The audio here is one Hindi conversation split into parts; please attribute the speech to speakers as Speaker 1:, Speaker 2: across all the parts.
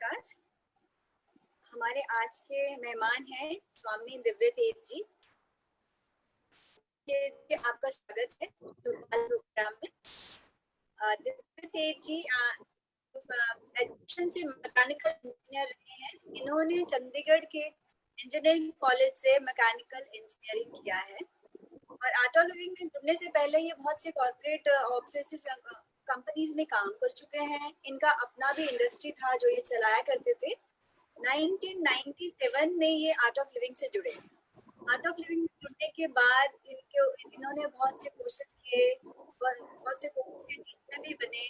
Speaker 1: नमस्कार। हमारे आज के मेहमान हैं स्वामी दिव्य तेज जी। आपका स्वागत है प्रोग्राम में। दिव्य तेज जी एजुकेशन से मैकेनिकल इंजीनियर रहे हैं। इन्होंने चंडीगढ़ के इंजीनियरिंग कॉलेज से मैकेनिकल इंजीनियरिंग किया है और आर्ट ऑफ लिविंग में जुड़ने से पहले ये बहुत से कॉर्पोरेट ऑफिस कंपनीज में काम कर चुके हैं। इनका अपना भी इंडस्ट्री था जो ये चलाया करते थे। 1997 में ये आर्ट ऑफ लिविंग से जुड़े। आर्ट ऑफ लिविंग में जुड़ने के बाद इन्होंने बहुत से कोर्सेज किए, बहुत से कोर्सेज से टीचर भी बने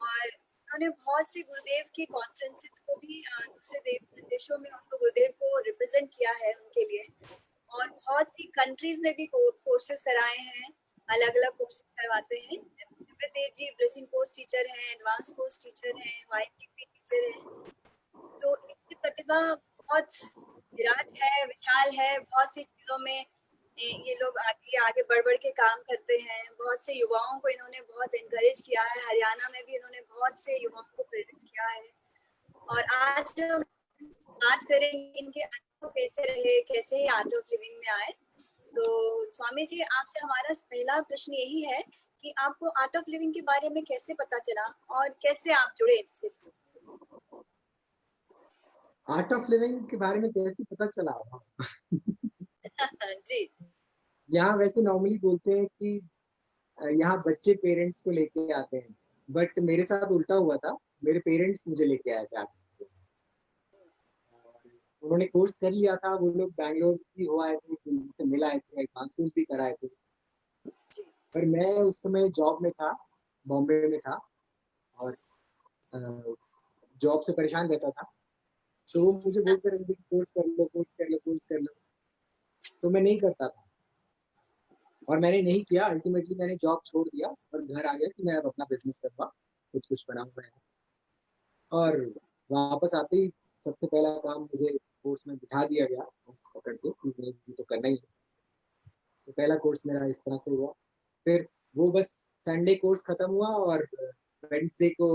Speaker 1: और इन्होंने बहुत से गुरुदेव की कॉन्फ्रेंसेस को भी दूसरे देशों में उनको गुरुदेव को रिप्रेजेंट किया है उनके लिए, और बहुत सी कंट्रीज में भी कोर्सेज कराए हैं, अलग अलग कोर्सेज करवाते हैं। दिव्य तेज जी ब्रेसिंग कोर्स टीचर हैं, एडवांस कोर्स टीचर हैं, YTP टीचर हैं। तो इनकी प्रतिभा बहुत विराट है, विशाल है। बहुत सी चीजों में ये लोग आगे आगे बढ़ के काम करते हैं। बहुत से युवाओं को इन्होंने बहुत एनकरेज किया है। हरियाणा में भी इन्होंने बहुत से युवाओं को प्रेरित किया है। और आज जो बात करेंगे इनके अनुभव कैसे रहे, कैसे ही आर्ट ऑफ लिविंग में आए। तो स्वामी जी, आपसे हमारा पहला प्रश्न यही है कि आपको आर्ट ऑफ लिविंग के बारे में कैसे पता चला और कैसे आप जुड़े इससे?
Speaker 2: आर्ट ऑफ लिविंग के बारे में कैसे पता चला?
Speaker 1: जी।
Speaker 2: यहाँ वैसे नॉर्मली बोलते हैं कि यहाँ बच्चे पेरेंट्स को लेके आते हैं, बट मेरे साथ उल्टा हुआ था। मेरे पेरेंट्स मुझे लेके आए थे। उन्होंने कोर्स कर लिया था, वो लोग बैंगलोर भी हो आए थे, से मिल आए थे, एडवांस कोर्स भी कराए थे। पर मैं उस समय जॉब में था, बॉम्बे में था और जॉब से परेशान रहता था। तो वो मुझे बोलते रहते थे कोर्स कर लो, कोर्स कर लो, कोर्स कर लो। तो मैं नहीं करता था और मैंने नहीं किया। अल्टीमेटली मैंने जॉब छोड़ दिया और घर आ गया कि मैं अब अपना बिजनेस करूँगा, कुछ बनाऊंगा। और वापस आते ही सबसे पहला काम मुझे कोर्स में बिठा दिया गया, बस पकड़ के कि नहीं ये तो करना ही है। तो पहला कोर्स मेरा इस तरह से हुआ। फिर वो बस संडे कोर्स खत्म हुआ और वेडनेसडे को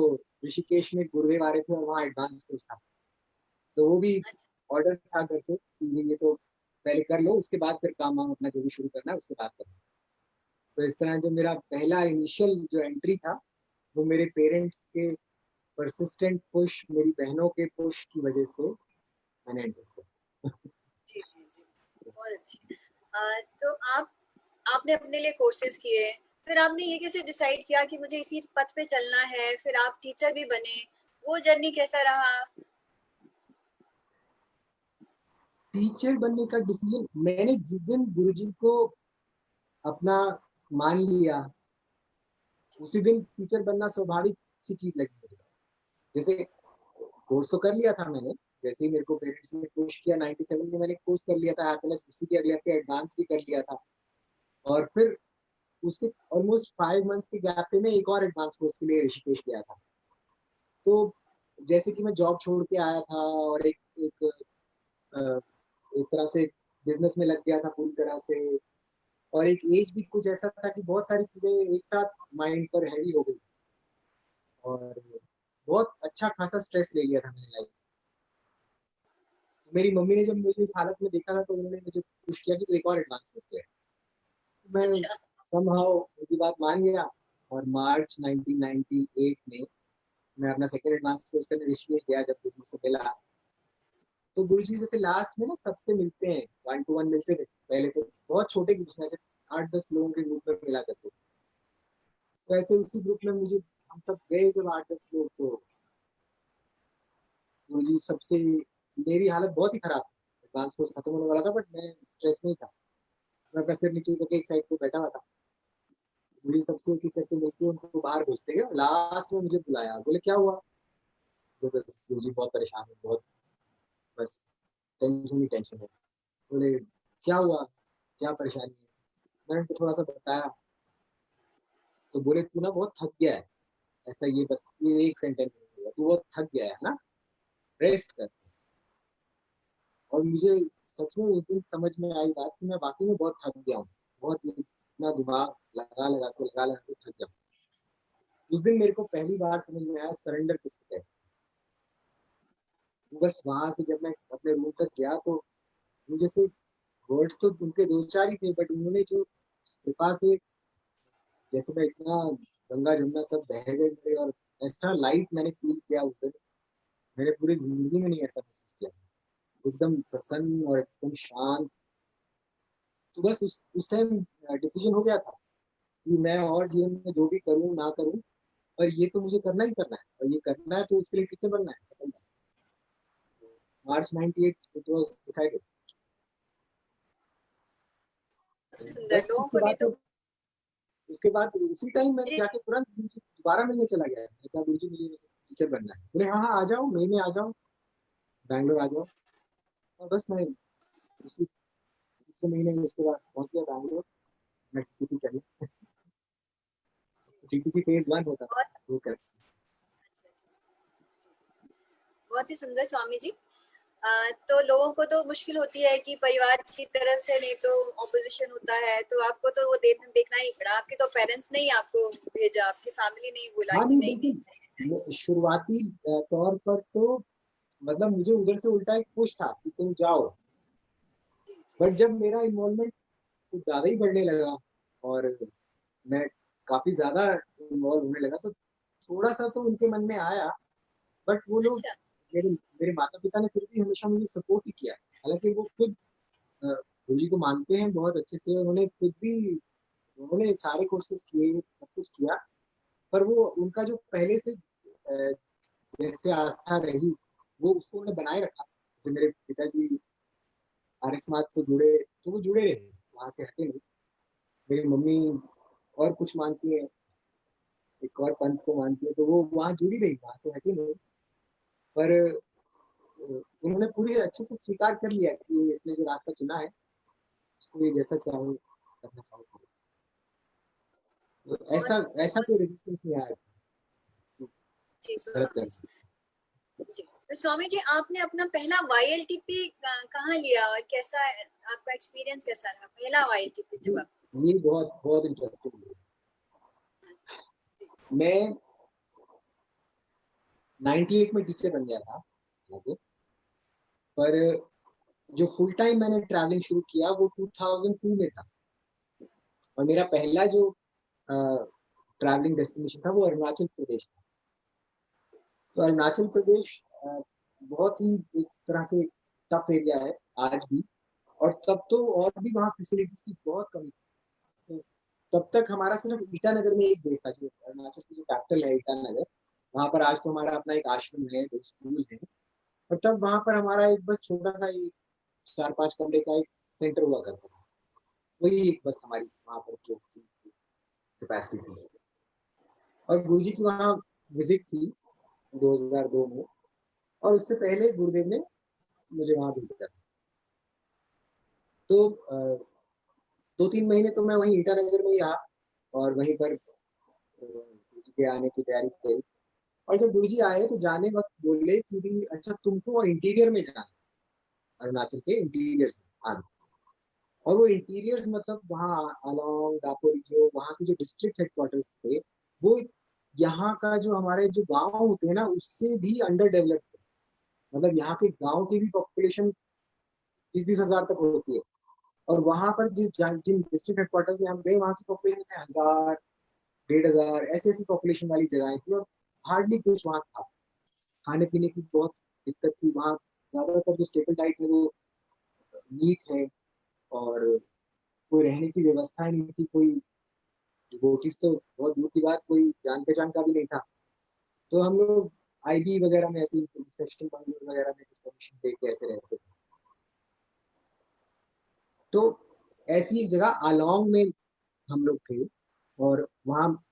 Speaker 2: ऋषिकेश में गुरुदेव आ रहे थे और वहाँ एडवांस कोर्स था। तो वो भी ऑर्डर था घर से कि ये तो पहले कर लो, उसके बाद फिर काम वाम अपना जो भी शुरू करना है उसके बाद करना। तो इस तरह जो मेरा पहला इनिशियल जो एंट्री था वो मेरे पेरेंट्स के परसिस्टेंट पुश, मेरी बहनों के पुश की वजह से मैंने एंटर किया।
Speaker 1: जी जी जी, बहुत अच्छी। तो आपने अपने लिए कोर्सेज किए, फिर आपने ये कैसे डिसाइड किया कि मुझे इसी पथ पे चलना है? फिर आप टीचर भी बने, वो जर्नी कैसा रहा?
Speaker 2: टीचर बनने का डिसीजन मैंने जिस दिन गुरुजी को अपना मान लिया, उसी दिन टीचर बनना स्वाभाविक सी चीज लगी मुझे। जैसे कोर्स तो कर लिया था मैंने, जैसे ही मेरे को पेरेंट्स ने पुश किया 97 में मैंने कोर्स कर लिया था, प्लस उसी के अगले हफ्ते एडवांस भी कर लिया था। और फिर उसके ऑलमोस्ट 5 मंथ्स के गैप पे मैं एक और एडवांस कोर्स के लिए ऋषिकेश गया था। तो जैसे कि मैं जॉब छोड़ के आया था और एक एक एक तरह से बिजनेस में लग गया था पूरी तरह से, और एक एज भी कुछ ऐसा था कि बहुत सारी चीजें एक साथ माइंड पर हैवी हो गई और बहुत अच्छा खासा स्ट्रेस ले लिया था मैंने लाइफ। मेरी मम्मी ने जब मुझे इस हालत में देखा था तो उन्होंने मुझे पुश किया कि तू एक और एडवांस कोर्स ले। मैं
Speaker 1: अच्छा।
Speaker 2: समहाउ उनकी बात मान गया और मार्च 1998 में मैं अपना सेकंड एडवांस कोर्स करने ऋषिकेश गया। जब गुरु से मिला तो गुरु जी जैसे लास्ट में ना सबसे मिलते हैं, 1 to 1 मिलते थे। पहले तो बहुत छोटे ग्रुप में, ऐसे 8-10 लोगों के ग्रुप में मिला करते थे। तो ऐसे उसी ग्रुप में मुझे हम सब गए जब 8-10 लोग, तो गुरु जी सबसे मेरी हालत बहुत ही खराब थी। एडवांस कोर्स खत्म होने वाला था बट मैं स्ट्रेस में था। मैं अपना सिर नीचे करके एक साइड पे बैठा हुआ था। मुझे सबसे एक एक करके लेके उनको बाहर भेजते गए। लास्ट में मुझे बुलाया, बोले क्या हुआ? गुरु जी बहुत परेशान है, बहुत बस टेंशन ही टेंशन है। बोले क्या हुआ, क्या परेशानी है? मैंने उनको थोड़ा सा बताया तो बोले तू ना बहुत थक गया है। ऐसा ये बस ये एक सेंटेंस बोला, तू बहुत थक गया है ना, रेस्ट कर। और मुझे सच में उस दिन समझ में आई बात कि मैं वाकई में बहुत थक गया हूँ। बहुत इतना दिमाग लगा के थक गया हूँ। उस दिन मेरे को पहली बार समझ में आया सरेंडर किसको कहते हैं। बस वहां से जब मैं अपने रूम तक गया तो मुझे से वर्ड्स तो उनके दो चार ही थे, बट उन्होंने जो कृपा से, जैसे मैं इतना गंगा जमुना सब बह गए मेरे, और ऐसा लाइट मैंने फील किया उस दिन, मैंने पूरी जिंदगी में नहीं ऐसा महसूस किया। एकदम प्रसन्न और एकदम शांत। तो बस उस टाइम डिसीजन हो गया था कि मैं और जीवन में जो भी करूं ना करूं, पर ये तो मुझे करना ही करना है, और ये करना है तो उसके लिए टीचर बनना है, सफल बनना है। मार्च 98 इट वाज डिसाइडेड।
Speaker 1: सुंदर,
Speaker 2: बस
Speaker 1: लोगों
Speaker 2: उसके
Speaker 1: को नहीं
Speaker 2: बाद
Speaker 1: तो।
Speaker 2: तो, उसके बाद उसी टाइम मैं
Speaker 1: जी।
Speaker 2: जाके तुरंत गुरुजी दोबारा मिलने चला गया, मैं कहा गुरुजी मुझे टीचर बनना है। बोले हाँ हाँ आ जाओ, मई में आ जाओ, बैंगलोर आ जाओ। और बस मैं उसी तीसरे महीने में उसके बाद पहुंच गया बैंगलोर। मैं टीपीसी कर, टीपीसी फेज 1 होता था
Speaker 1: बहुत
Speaker 2: वो कर।
Speaker 1: अच्छा, जी, बहुत ही सुंदर स्वामी जी। तो लोगों को तो मुश्किल होती है कि परिवार की तरफ से नहीं तो ऑपोजिशन होता है, तो आपको तो वो देखना ही पड़ा। आपके तो पेरेंट्स ने ही आपको भेजा, आपकी फैमिली ने ही बोला
Speaker 2: हाँ
Speaker 1: कि
Speaker 2: नहीं
Speaker 1: नहीं नहीं।
Speaker 2: बिल्कुल, शुरुआती तौर पर तो मतलब मुझे उधर से उल्टा एक पुश था कि तुम जाओ।
Speaker 1: जी जी।
Speaker 2: बट जब मेरा इन्वॉल्वमेंट कुछ ज्यादा ही बढ़ने लगा और मैं काफी ज्यादा इन्वॉल्व होने लगा, तो थोड़ा सा तो उनके मन में आया। बट वो लोग,
Speaker 1: अच्छा।
Speaker 2: मेरे मेरे माता पिता ने फिर भी हमेशा मुझे सपोर्ट ही किया। हालांकि वो खुद गुरु जी को मानते हैं बहुत अच्छे से, उन्होंने खुद भी, उन्होंने सारे कोर्सेज किए, सब कुछ किया। पर वो उनका जो पहले से जैसे आस्था रही, वो उसको उन्होंने बनाए रखा। जैसे मेरे पिताजी आर्य समाज से जुड़े, तो वो जुड़े रहे, वहां से हटे नहीं। मेरी मम्मी और कुछ मानती है, एक और पंथ को मानती है, तो वो वहां जुड़ी रही, वहां से हटी नहीं। पर उन्होंने पूरी अच्छे से स्वीकार कर लिया कि इसने जो रास्ता चुना है उसको ये जैसा चाहे करना चाहे करो। तो
Speaker 1: बहुत
Speaker 2: ऐसा ऐसा
Speaker 1: बहुत।
Speaker 2: कोई रेजिस्टेंस नहीं आया तो
Speaker 1: जी
Speaker 2: गलत
Speaker 1: स्वामी
Speaker 2: कर।
Speaker 1: जी। जी, तो स्वामी जी आपने अपना पहला वाईएलटीपी कहाँ लिया और कैसा आपका एक्सपीरियंस कैसा रहा पहला वाईएलटीपी
Speaker 2: ये
Speaker 1: जब आप।
Speaker 2: ये बहुत बहुत इंटरेस्टिंग है। मैं 98 में टीचर बन गया था हालांकि, पर जो फुल टाइम मैंने ट्रैवलिंग शुरू किया वो 2002 में था। और मेरा पहला जो ट्रैवलिंग डेस्टिनेशन था वो अरुणाचल प्रदेश था। तो अरुणाचल प्रदेश बहुत ही एक तरह से टफ एरिया है आज भी। और तब तो और भी वहाँ फैसिलिटीज की बहुत कमी थी। तो तब तक हमारा सिर्फ ईटानगर में एक बेस था, जो अरुणाचल की जो कैपिटल है ईटानगर। वहां पर आज तो हमारा अपना एक आश्रम है, दो स्कूल है। और तब वहां पर हमारा एक बस छोटा सा एक 4-5 कमरे का एक सेंटर हुआ करता था। वही एक बस हमारी वहां पर जो कैपेसिटी थी। और गुरु जी की वहाँ विजिट थी 2002 में। और उससे पहले गुरुदेव ने मुझे वहां भेजा था। तो 2-3 महीने तो मैं वहीं ईटानगर में ही रहा, और वहीं पर गुरु जी के आने की तैयारी करी। और जब गुरु जी आए तो जाने वक्त बोले कि भी अच्छा तुमको इंटीरियर में जाना, अरुणाचल के इंटीरियर से आना। और वो इंटीरियर मतलब वहाँ अलोंग दापोरिजो, वहाँ के जो डिस्ट्रिक्ट हेडक्वार्टर्स थे, वो यहाँ का जो हमारे जो गांव होते हैं ना उससे भी अंडर डेवलप्ड थे। मतलब यहाँ के गांव की भी पॉपुलेशन 20-20 हजार तक होती है। और वहां पर जिन डिस्ट्रिक्ट हेडक्वार्टर्स में हम गए, वहाँ की पॉपुलेशन से 1000, 1500 ऐसी ऐसी पॉपुलेशन वाली जगह थी। और हार्डली कुछ वहाँ था, खाने पीने की बहुत दिक्कत थी वहाँ। ज्यादातर जो स्टेपल डाइट है वो मीट है, और कोई रहने की व्यवस्था नहीं थी। कोई डिवोटीज तो बहुत दूर की बात, कोई जान पहचान का भी नहीं था। तो हम लोग आईबी वगैरह में ऐसे इंस्ट्रक्शन बंगलोर वगैरह में कुछ परमिशन दे के ऐसे रहते थे। तो ऐसी एक जगह आलोंग में हम लोग थे। और वहाँ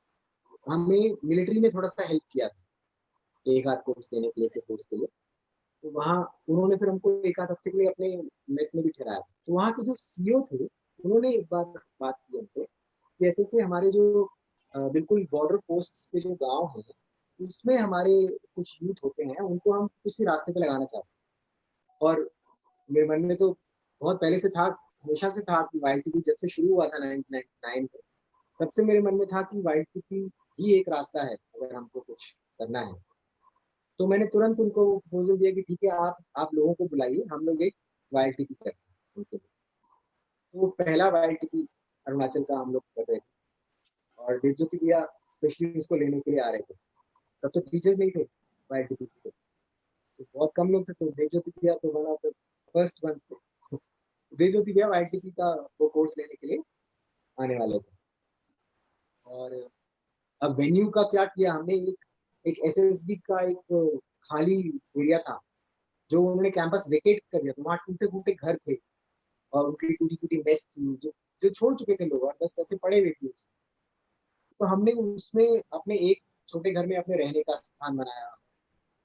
Speaker 2: हमें मिलिट्री ने थोड़ा सा हेल्प किया था एक आध कोर्स देने के लिए, के कोर्स के लिए। तो वहाँ उन्होंने फिर हमको एक आध हफ्ते के लिए अपने मेस में भी ठहराया। तो वहाँ के जो सीईओ थे, उन्होंने एक बार बात की हमसे कि ऐसे से हमारे जो बिल्कुल बॉर्डर पोस्ट के जो गांव हैं उसमें हमारे कुछ यूथ होते हैं, उनको हम किसी रास्ते पे लगाना चाहते हैं। और मेरे मन में तो बहुत पहले से था, हमेशा से था कि वाइल्ड टीपी जब से शुरू हुआ था 1999 में, तब से मेरे मन में था कि वाइल्ड टीपी ही एक रास्ता है अगर हमको कुछ करना है। तो मैंने तुरंत उनको प्रपोजल दिया कि ठीक है, आप लोगों को बुलाइए, हम लोग एक YLTP करते हैं उनके लिए। तो पहला YLTP अरुणाचल का हम लोग कर रहे थे, और देवज्योति भैया स्पेशली उसको लेने के लिए आ रहे थे। तब तो टीचर्स नहीं थे YLTP के, तो बहुत कम लोग थे, तो देवज्योति भैया तो one of the first ones थे। देवज्योति भैया YLTP का वो कोर्स लेने के लिए आने वाले थे। और अब वेन्यू का क्या किया हमने, एक SSB का एक खाली एरिया था जो उन्होंने कैंपस वेकेट कर दिया था। वहाँ टूटे फूटे घर थे और उनकी टूटी फूटी मेस थी, जो जो छोड़ चुके थे लोग, और बस ऐसे पड़े हुए थे। तो हमने उसमें अपने एक छोटे घर में अपने रहने का स्थान बनाया।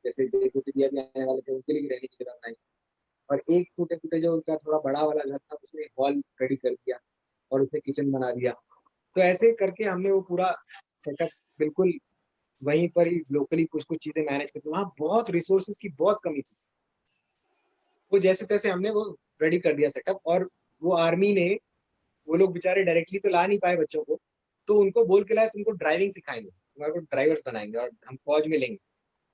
Speaker 2: जैसे देवज्योति भैया भी आने वाले थे, उनके लिए भी रहने की जगह बनाई। और एक टूटे फूटे जो उनका थोड़ा बड़ा वाला घर था, उसमें हॉल रेडी कर दिया और उसमें किचन बना दिया। तो ऐसे करके हमने वो पूरा सेटअप बिल्कुल वहीं पर ही लोकली कुछ कुछ चीजें मैनेज करती। वहाँ बहुत रिसोर्सेज की बहुत कमी थी, वो जैसे तैसे हमने वो रेडी कर दिया सेटअप। और वो आर्मी ने, वो लोग बेचारे डायरेक्टली तो ला नहीं पाए बच्चों को, तो उनको बोल के लाए तुमको ड्राइविंग सिखाएंगे, तुम्हारे को ड्राइवर्स बनाएंगे और हम फौज में लेंगे।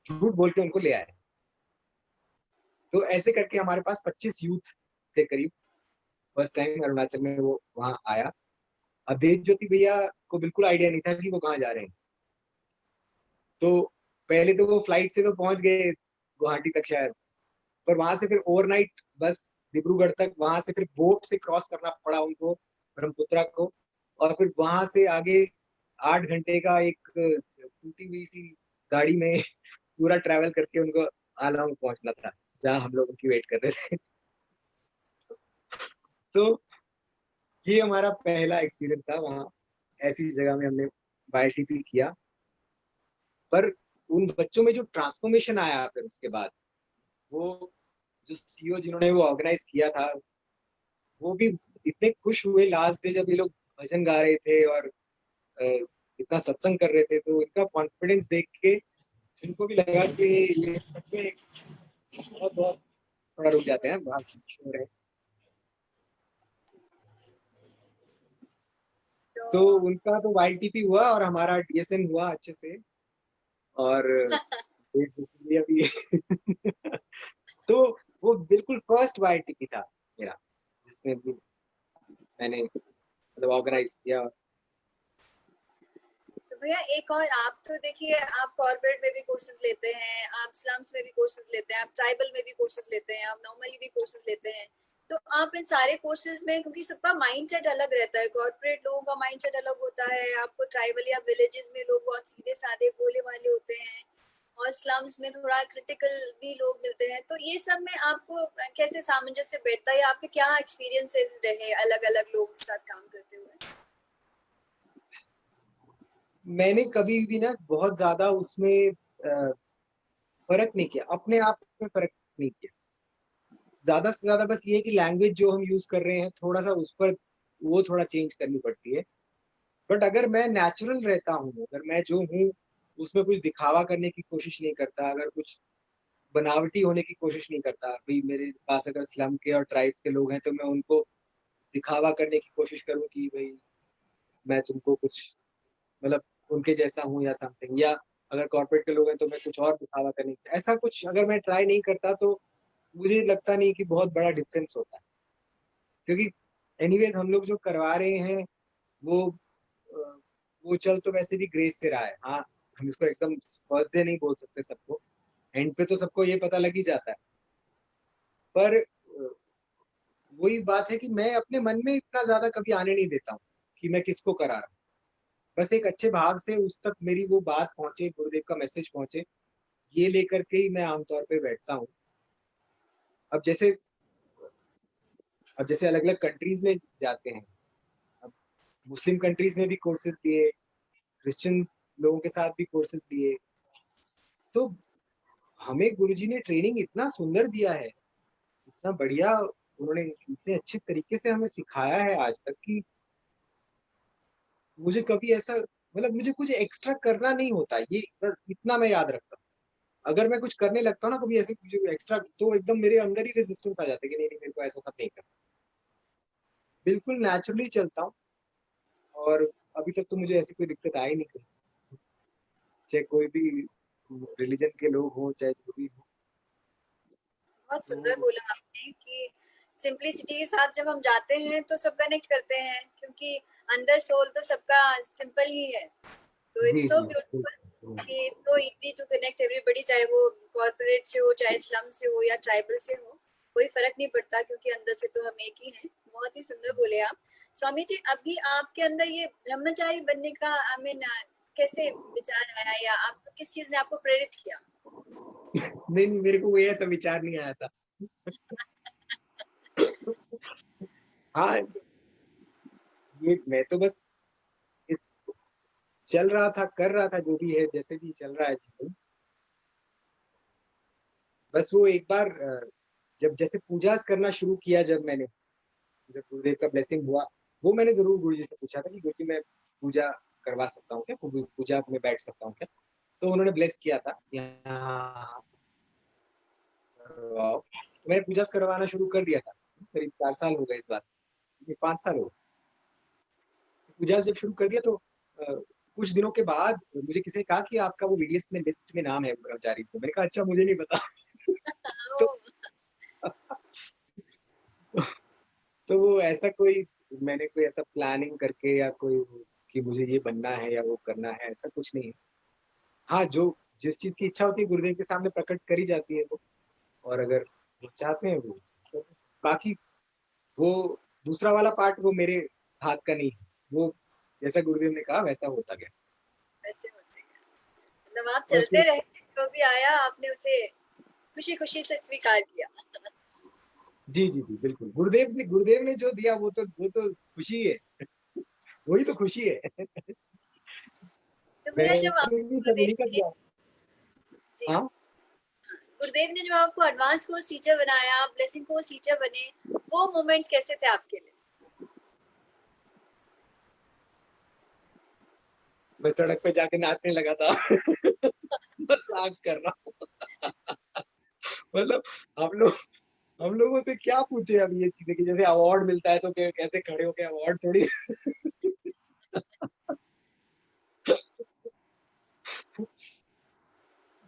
Speaker 2: झूठ बोल के उनको ले आए। तो ऐसे करके हमारे पास 25 यूथ थे करीब। फर्स्ट टाइम अरुणाचल में वो वहाँ आया। अब देव ज्योति भैया को बिल्कुल आइडिया नहीं था कि वो कहाँ जा रहे हैं। तो पहले तो वो फ्लाइट से तो पहुंच गए गुवाहाटी तक शायद, पर वहां से फिर ओवरनाइट बस डिब्रूगढ़ तक, वहां से फिर बोट से क्रॉस करना पड़ा उनको ब्रह्मपुत्रा को। और फिर वहां से आगे 8 घंटे का एक टूटी हुई सी गाड़ी में पूरा ट्रैवल करके उनको आलांग पहुंचना था, जहाँ हम लोग उनकी वेट कर रहे थे। तो ये हमारा पहला एक्सपीरियंस था वहाँ, ऐसी जगह में हमने YLTP किया। पर उन बच्चों में जो ट्रांसफॉर्मेशन आया फिर उसके बाद, वो जो CEO जिन्होंने वो ऑर्गेनाइज किया था, वो भी इतने खुश हुए लास्ट में जब ये लोग भजन गा रहे थे और अ, इतना सत्संग कर रहे थे। तो इनका कॉन्फिडेंस देख के इनको भी लगा कि ये सच में बहुत बहुत, थोड़ा रुक जाते हैं, बहुत श्योर है। तो
Speaker 1: तो
Speaker 2: उनका तो YLTP हुआ और हमारा DSN हुआ अच्छे से। और इसलिए अभी तो वो बिल्कुल फर्स्ट YLTP था मेरा, जिसमें भी मैंने मतलब ऑर्गेनाइज किया।
Speaker 1: तो भैया एक और, आप तो देखिए आप कॉर्पोरेट में भी कोर्सेज लेते हैं, आप स्लम्स में भी कोर्सेज लेते हैं, आप ट्राइबल में भी कोर्सेज लेते हैं, आप नॉर्मली भी कोर्सेज लेते हैं। तो आप इन सारे कोर्सेज में, क्योंकि सबका माइंडसेट अलग रहता है, कॉर्पोरेट लोगों का माइंडसेट अलग होता है, आपको ट्राइबल या विलेजेस में लोग बहुत सीधे साधे भोले वाले होते हैं, और स्लम्स में थोड़ा क्रिटिकल भी लोग मिलते हैं। तो ये सब में आपको कैसे सामंजस्य बैठता है, आपके क्या एक्सपीरियंसेस रहे अलग अलग लोगों के साथ काम करते हुए?
Speaker 2: मैंने कभी भी ना बहुत ज्यादा उसमें फर्क नहीं किया, अपने आप में फर्क नहीं किया। ज्यादा से ज्यादा बस ये कि लैंग्वेज जो हम यूज कर रहे हैं थोड़ा सा उस पर वो थोड़ा चेंज करनी पड़ती है। बट अगर मैं नेचुरल रहता हूँ, अगर मैं जो हूँ उसमें कुछ दिखावा करने की कोशिश नहीं करता, अगर कुछ बनावटी होने की कोशिश नहीं करता, भाई मेरे पास अगर स्लम के और ट्राइब्स के लोग हैं तो मैं उनको दिखावा करने की कोशिश करूँ कि भाई मैं तुमको कुछ मतलब उनके जैसा हूँ या समथिंग, या अगर कॉर्पोरेट के लोग हैं तो मैं कुछ और दिखावा करने ऐसा कुछ अगर मैं ट्राई नहीं करता, तो मुझे लगता नहीं कि बहुत बड़ा डिफरेंस होता है। क्योंकि एनीवेज हम लोग जो करवा रहे हैं वो वो चल तो वैसे भी ग्रेस से रहा है। हाँ, हम इसको एकदम फर्स्ट डे नहीं बोल सकते सबको, एंड पे तो सबको ये पता लग ही जाता है। पर वही बात है कि मैं अपने मन में इतना ज्यादा कभी आने नहीं देता हूँ कि मैं किसको करा रहा हूँ। बस एक अच्छे भाव से उस तक मेरी वो बात पहुंचे, गुरुदेव का मैसेज पहुंचे, ये लेकर के ही मैं आमतौर पे बैठता हूँ। अब जैसे अब जैसे अलग अलग कंट्रीज में जाते हैं, अब मुस्लिम कंट्रीज में भी कोर्सेज लिए, क्रिश्चियन लोगों के साथ भी कोर्सेज लिए। तो हमें गुरुजी ने ट्रेनिंग इतना सुंदर दिया है, इतना बढ़िया उन्होंने इतने अच्छे तरीके से हमें सिखाया है आज तक कि मुझे कभी ऐसा मतलब मुझे कुछ एक्स्ट्रा करना नहीं होता। ये बस इतना मैं याद रखता हूँ। अगर मैं कुछ करने लगता हूँ ना कभी ऐसे कुछ एक्स्ट्रा, तो एकदम मेरे अंदर ही रेजिस्टेंस आ जाता है कि नहीं नहीं, मेरे को ऐसा सब नहीं करना। बिल्कुल नेचुरली चलता हूँ। और अभी तक तो मुझे ऐसी कोई दिक्कत आई नहीं कहीं, चाहे कोई भी रिलीजन के लोग हों चाहे जो भी हो।
Speaker 1: बहुत सुंदर
Speaker 2: तो
Speaker 1: बोला आपने कि सिंपलिसिटी के साथ जब हम जाते हैं तो सब कनेक्ट करते हैं, क्योंकि अंदर सोल तो सबका सिंपल ही है। तो
Speaker 2: जी
Speaker 1: इट्स सो
Speaker 2: जी
Speaker 1: ब्यूटीफुल
Speaker 2: बिल्कुल।
Speaker 1: कि it's so easy to connect everybody, चाहे वो कॉर्पोरेट से हो, चाहे स्लम से हो या ट्राइबल से हो, कोई फर्क नहीं पड़ता, क्योंकि अंदर से तो हम एक ही हैं। बहुत ही सुंदर बोले आप। स्वामी जी, अभी आपके अंदर ये ब्रह्मचारी बनने का आई मीन कैसे विचार आया, या आपको किस चीज ने आपको प्रेरित किया?
Speaker 2: नहीं नहीं, मेरे को कोई ऐसा विचार नहीं आया था। हाँ, ये मैं तो बस इस चल रहा था, कर रहा था, जो भी है जैसे भी चल रहा है जीवन। बस वो एक बार जब जैसे पूजा करना शुरू किया, जब मैंने, जब गुरुदेव का ब्लेसिंग हुआ, वो मैंने जरूर गुरु जी से पूछा था कि गुरु जी मैं पूजा करवा सकता हूँ क्या, पूजा में बैठ सकता हूँ क्या। तो उन्होंने ब्लेस किया था कि हाँ, करवाओ। तो मैंने पूजा करवाना शुरू कर दिया था। करीब 4 साल हो गए इस बात, 5 साल हो गए। पूजा जब शुरू कर दिया तो कुछ दिनों के बाद मुझे किसी ने कहा कि आपका वो वीडीएस में लिस्ट में नाम है ब्रह्मचारी से। मैंने कहा अच्छा, मुझे नहीं पता। तो, तो तो वो ऐसा कोई, मैंने कोई ऐसा प्लानिंग करके या कोई कि मुझे ये बनना है या वो करना है, ऐसा कुछ नहीं है। हाँ, जो जिस चीज की इच्छा होती है गुरुदेव के सामने प्रकट करी जाती है वो। और अगर वो चाहते हैं वो चीज़ करें। बाकी वो दूसरा वाला पार्ट वो मेरे हाथ का नहीं है। वो जैसा गुरुदेव ने कहा वैसा होता गया।
Speaker 1: वैसे होते हैं, मतलब आप
Speaker 2: बस
Speaker 1: चलते
Speaker 2: वो,
Speaker 1: रहे, जो भी आया आपने उसे खुशी खुशी से स्वीकार किया।
Speaker 2: जी जी जी बिल्कुल, गुरुदेव ने जो दिया वो तो खुशी है। वही तो खुशी है।
Speaker 1: तो भैया जब
Speaker 2: वैसे
Speaker 1: आपको
Speaker 2: भी सब
Speaker 1: गुरुदेव
Speaker 2: उन्हीं का
Speaker 1: ने,
Speaker 2: दिया।
Speaker 1: जी,
Speaker 2: हाँ,
Speaker 1: गुरुदेव ने जब आपको एडवांस कोर्स टीचर बनाया, आप ब्लेसिंग कोर्स टीचर बने, वो मोमेंट्स कैसे थे आपके लिए?
Speaker 2: मैं सड़क पे जाके नाचने लगा था। मजाक कर रहा हूँ। मतलब हम लोग हम लोगों से क्या पूछे अब ये चीजें, कि जैसे अवार्ड मिलता है तो कैसे खड़े होके अवार्ड थोड़ी।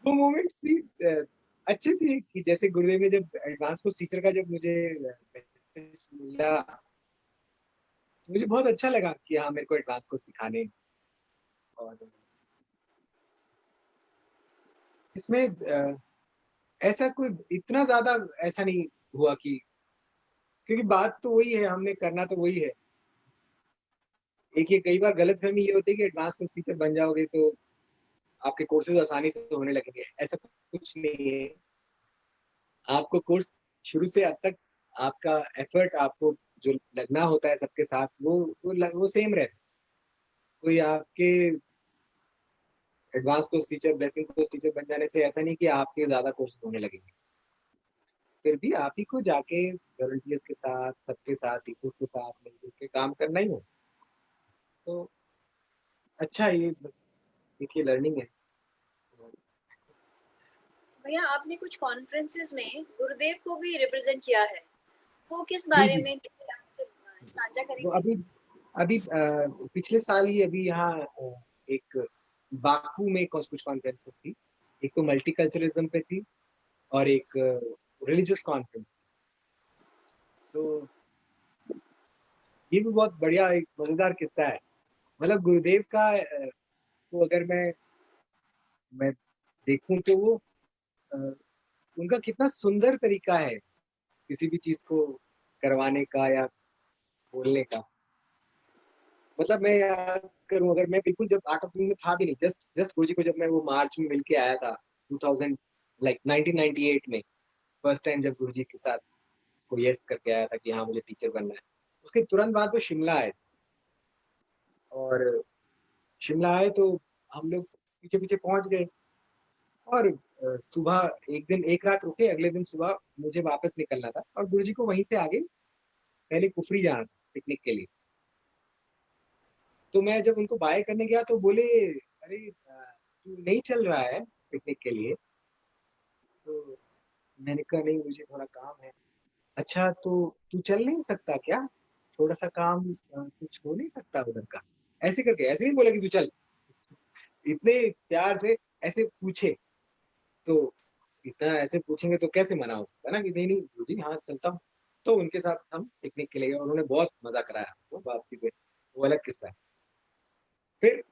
Speaker 2: वो मोमेंट्स भी अच्छे थे कि जैसे गुरुदेव ने जब एडवांस कोर्स टीचर का जब मुझे मैसेज मिला, मुझे बहुत अच्छा लगा कि हाँ मेरे को एडवांस कोर्स सिखाने। और इसमें ऐसा कोई इतना ज्यादा ऐसा नहीं हुआ कि, क्योंकि बात तो वही है, हमने करना तो वही है। एक ये कई बार गलतफहमी ये होती है कि एडवांस कोर्स टीचर बन जाओगे तो आपके कोर्सेज आसानी से होने लगेंगे। ऐसा कुछ नहीं है। आपको कोर्स शुरू से अब तक आपका एफर्ट, आपको जो लगना होता है सबके साथ, वो सेम रहता है। कोई आपके advance course teacher, blessing course teacher बन जाने से ऐसा नहीं कि आपके ज्यादा कोर्सेज होने लगेंगे। फिर भी आप ही को जाके वॉलंटियर्स के साथ, सबके साथ, टीचर्स के साथ मिलकर के काम करना ही हो। तो अच्छा, ये बस एक ये लर्निंग है।
Speaker 1: भैया आपने कुछ कॉन्फ्रेंसेस में गुरुदेव को भी रिप्रेजेंट किया है, वो किस
Speaker 2: जी
Speaker 1: बारे
Speaker 2: जी।
Speaker 1: में आपसे साझा
Speaker 2: वो
Speaker 1: करेंगे?
Speaker 2: अभी अभी पिछले साल ही अभी यहाँ एक बाकू में कुछ कॉन्फ्रेंसेस थी। एक तो मल्टीकल्चरलिज्म पे थी, और एक रिलीजियस कॉन्फ्रेंस थी। तो ये भी बहुत बढ़िया एक मजेदार किस्सा है। मतलब गुरुदेव का तो अगर मैं देखूं तो वो अ, उनका कितना सुंदर तरीका है किसी भी चीज को करवाने का या बोलने का। मतलब मैं याद करूं, अगर मैं बिल्कुल जब आर्ट ऑफ लिविंग में था भी नहीं, जस्ट जस्ट गुरु जी को जब मैं वो मार्च में मिल के आया था 2000, लाइक 1998 में, फर्स्ट टाइम जब गुरु जी के साथ को यस करके आया था कि हाँ मुझे टीचर बनना है। उसके तुरंत बाद वो शिमला आए। और शिमला आए तो हम लोग पीछे पीछे पहुंच गए। और सुबह एक दिन एक रात रुके, अगले दिन सुबह मुझे वापस निकलना था और गुरु जी को वहीं से आगे पहले कुफरी जाना था पिकनिक के लिए। तो मैं जब उनको बाय करने गया तो बोले, अरे तू नहीं चल रहा है पिकनिक के लिए? तो मैंने कहा नहीं, मुझे थोड़ा काम है। अच्छा, तो तू चल नहीं सकता क्या? थोड़ा सा काम कुछ हो नहीं सकता उधर का? ऐसे करके, ऐसे नहीं बोला कि तू चल, इतने प्यार से ऐसे पूछे। तो इतना ऐसे पूछेंगे तो कैसे मना हो सकता है ना कि नहीं नहीं गुरुजी हाँ चलता हूँ। तो उनके साथ हम पिकनिक के लिए गए और उन्होंने बहुत मजा कराया हमको वापसी पे, वो अलग किस्सा है। फिर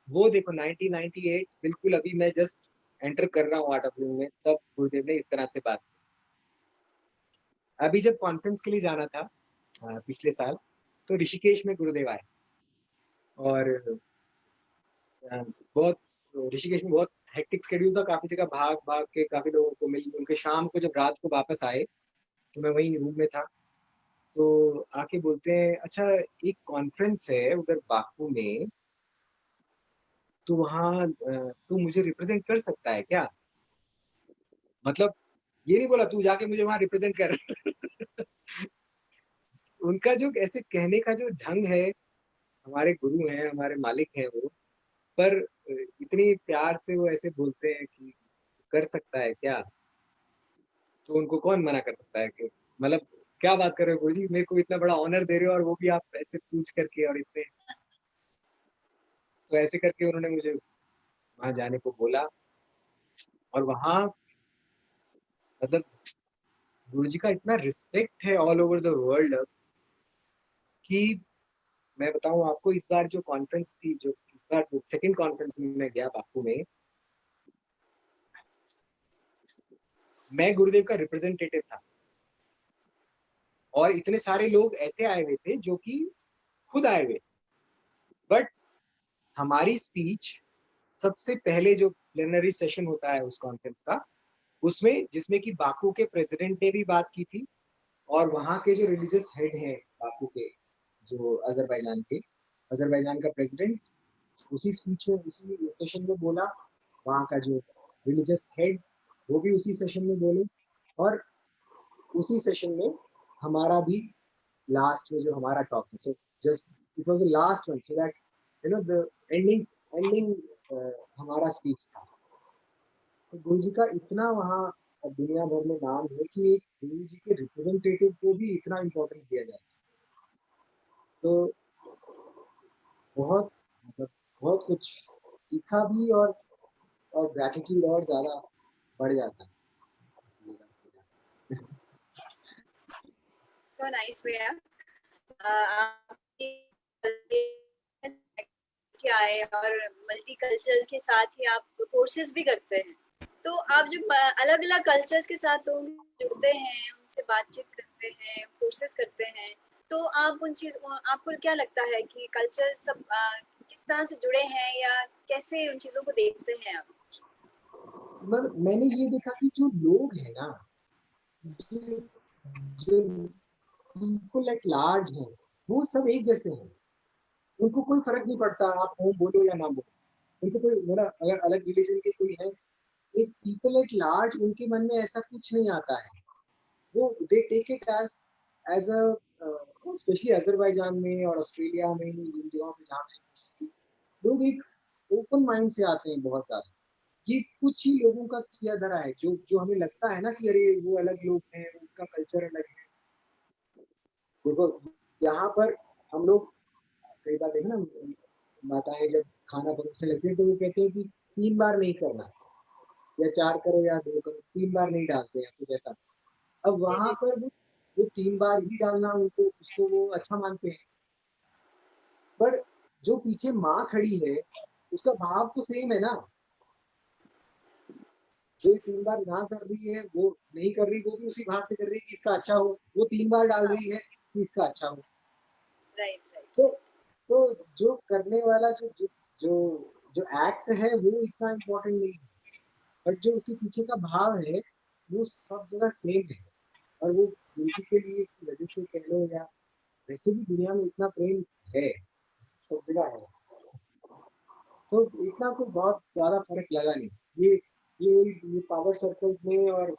Speaker 2: वो देखो 1998, बिल्कुल अभी मैं जस्ट एंटर कर रहा हूँ आर्ट ऑफ लिविंग में, तब गुरुदेव ने इस तरह से बात की। अभी जब कॉन्फ्रेंस के लिए जाना था पिछले साल, तो ऋषिकेश में गुरुदेव आए और बहुत ऋषिकेश में बहुत हेक्टिक शेड्यूल था, काफी जगह भाग भाग के काफी लोगों को मिल उनके, शाम को जब रात को वापस आए तो मैं वही रूम में था। तो आके बोलते हैं अच्छा एक कॉन्फ्रेंस है उधर बाकू में, तो वहाँ तू मुझे रिप्रेजेंट कर सकता है क्या? मतलब ये नहीं बोला तू जाके मुझे वहां रिप्रेजेंट कर। उनका जो ऐसे कहने का जो ढंग है, हमारे गुरु हैं हमारे मालिक हैं वो, पर इतनी प्यार से वो ऐसे बोलते हैं कि कर सकता है क्या? तो उनको कौन मना कर सकता है कि मतलब क्या बात कर रहे हो गुरुजी, मेरे को इतना बड़ा ऑनर दे रहे हो और वो भी आप ऐसे पूछ करके और इतने। तो ऐसे करके उन्होंने मुझे वहां जाने को बोला। और वहां मतलब गुरुजी का इतना रिस्पेक्ट है ऑल ओवर द वर्ल्ड कि मैं बताऊं आपको, इस बार जो कॉन्फ्रेंस थी, जो इस बार सेकंड कॉन्फ्रेंस में मैं गया बापू में, मैं गुरुदेव का रिप्रेजेंटेटिव था और इतने सारे लोग ऐसे आए हुए थे जो कि खुद आए हुए, बट हमारी स्पीच सबसे पहले जो प्लेनरी सेशन होता है उस कॉन्फ्रेंस का, उसमें जिसमें कि बाकू के प्रेसिडेंट ने भी बात की थी और वहाँ के जो रिलीजियस हेड हैं बाकू के, जो अजरबैजान का प्रेसिडेंट उसी स्पीच में उसी सेशन में बोला। वहाँ का जो रिलीजियस हेड वो भी उसी सेशन में बोले। और उसी सेशन में हमारा भी लास्ट में जो हमारा टॉक था, so just it was the last one, so that the ending हमारा स्पीच था। तो गुरु जी का इतना वहाँ दुनिया भर में नाम है कि एक गुरु जी के रिप्रेजेंटेटिव को भी इतना इम्पोर्टेंस दिया जाए। तो बहुत मतलब बहुत कुछ सीखा भी, और ग्रैटिट्यूड और ज्यादा बढ़ जाता है इस जगह पे।
Speaker 1: सो नाइस भैया। आपकी के आए और मल्टी कल्चर के साथ ही आप कोर्सेज भी करते हैं, तो आप जब अलग अलग कल्चर्स के साथ लोग जुड़ते हैं, उनसे बातचीत करते हैं, कोर्सेज करते हैं, तो आप उन चीज आपको क्या लगता है कि कल्चर सब किस तरह से जुड़े हैं या कैसे उन चीजों को देखते हैं आप?
Speaker 2: मतलब मैंने ये देखा कि जो लोग हैं ना, जो जो पीपल एट लार्ज हैं, वो सब एक जैसे हैं। उनको कोई फर्क नहीं पड़ता आप होम बोलो या ना बोलो। उनको कोई मेरा अगर अलग रिलीजन के कोई है, एक पीपल एट लार्ज उनके मन में ऐसा कुछ नहीं आता है। वो they take it as a specially Azerbaijan में और ऑस्ट्रेलिया में, जिन जगहों पे जहाँ मैंने कोशिश की, लोग एक ओपन माइंड से आते हैं बहुत ज्यादा। ये कुछ ही लोगों का किया धरा है, जो जो हमें लगता है ना कि अरे वो अलग लोग हैं, उनका कल्चर अलग है। देखो यहाँ पर हम लोग कई बार देखे ना, माताएं जब खाना परोसने लगती है तो वो कहते हैं कि 3 बार नहीं करना, या 4 करो या 2 करो, 3 बार नहीं डालते हैं कुछ ऐसा। अब
Speaker 1: जी
Speaker 2: वहां
Speaker 1: जी।
Speaker 2: पर वो 3 बार ही डालना उनको, उसको वो अच्छा मानते हैं। पर जो पीछे माँ खड़ी है, उसका भाव तो सेम है ना। जो 3 बार ना कर रही है, वो नहीं कर रही, वो भी उसी भाव से कर रही है कि इसका अच्छा हो। वो 3 बार डाल
Speaker 1: हाँ।
Speaker 2: रही है कि इसका अच्छा हो।
Speaker 1: Right right
Speaker 2: so
Speaker 1: right.
Speaker 2: So जो करने वाला जो जो एक्ट है वो इतना इम्पोर्टेंट नहीं है, बट जो उसके पीछे का भाव है वो सब जगह सेम है। और वो म्यूजिक के लिए की वजह से कह लो, या वैसे भी दुनिया में इतना प्रेम है, सब जगह है। तो इतना कोई बहुत ज्यादा फर्क लगा नहीं। ये ये पावर सर्कल्स में और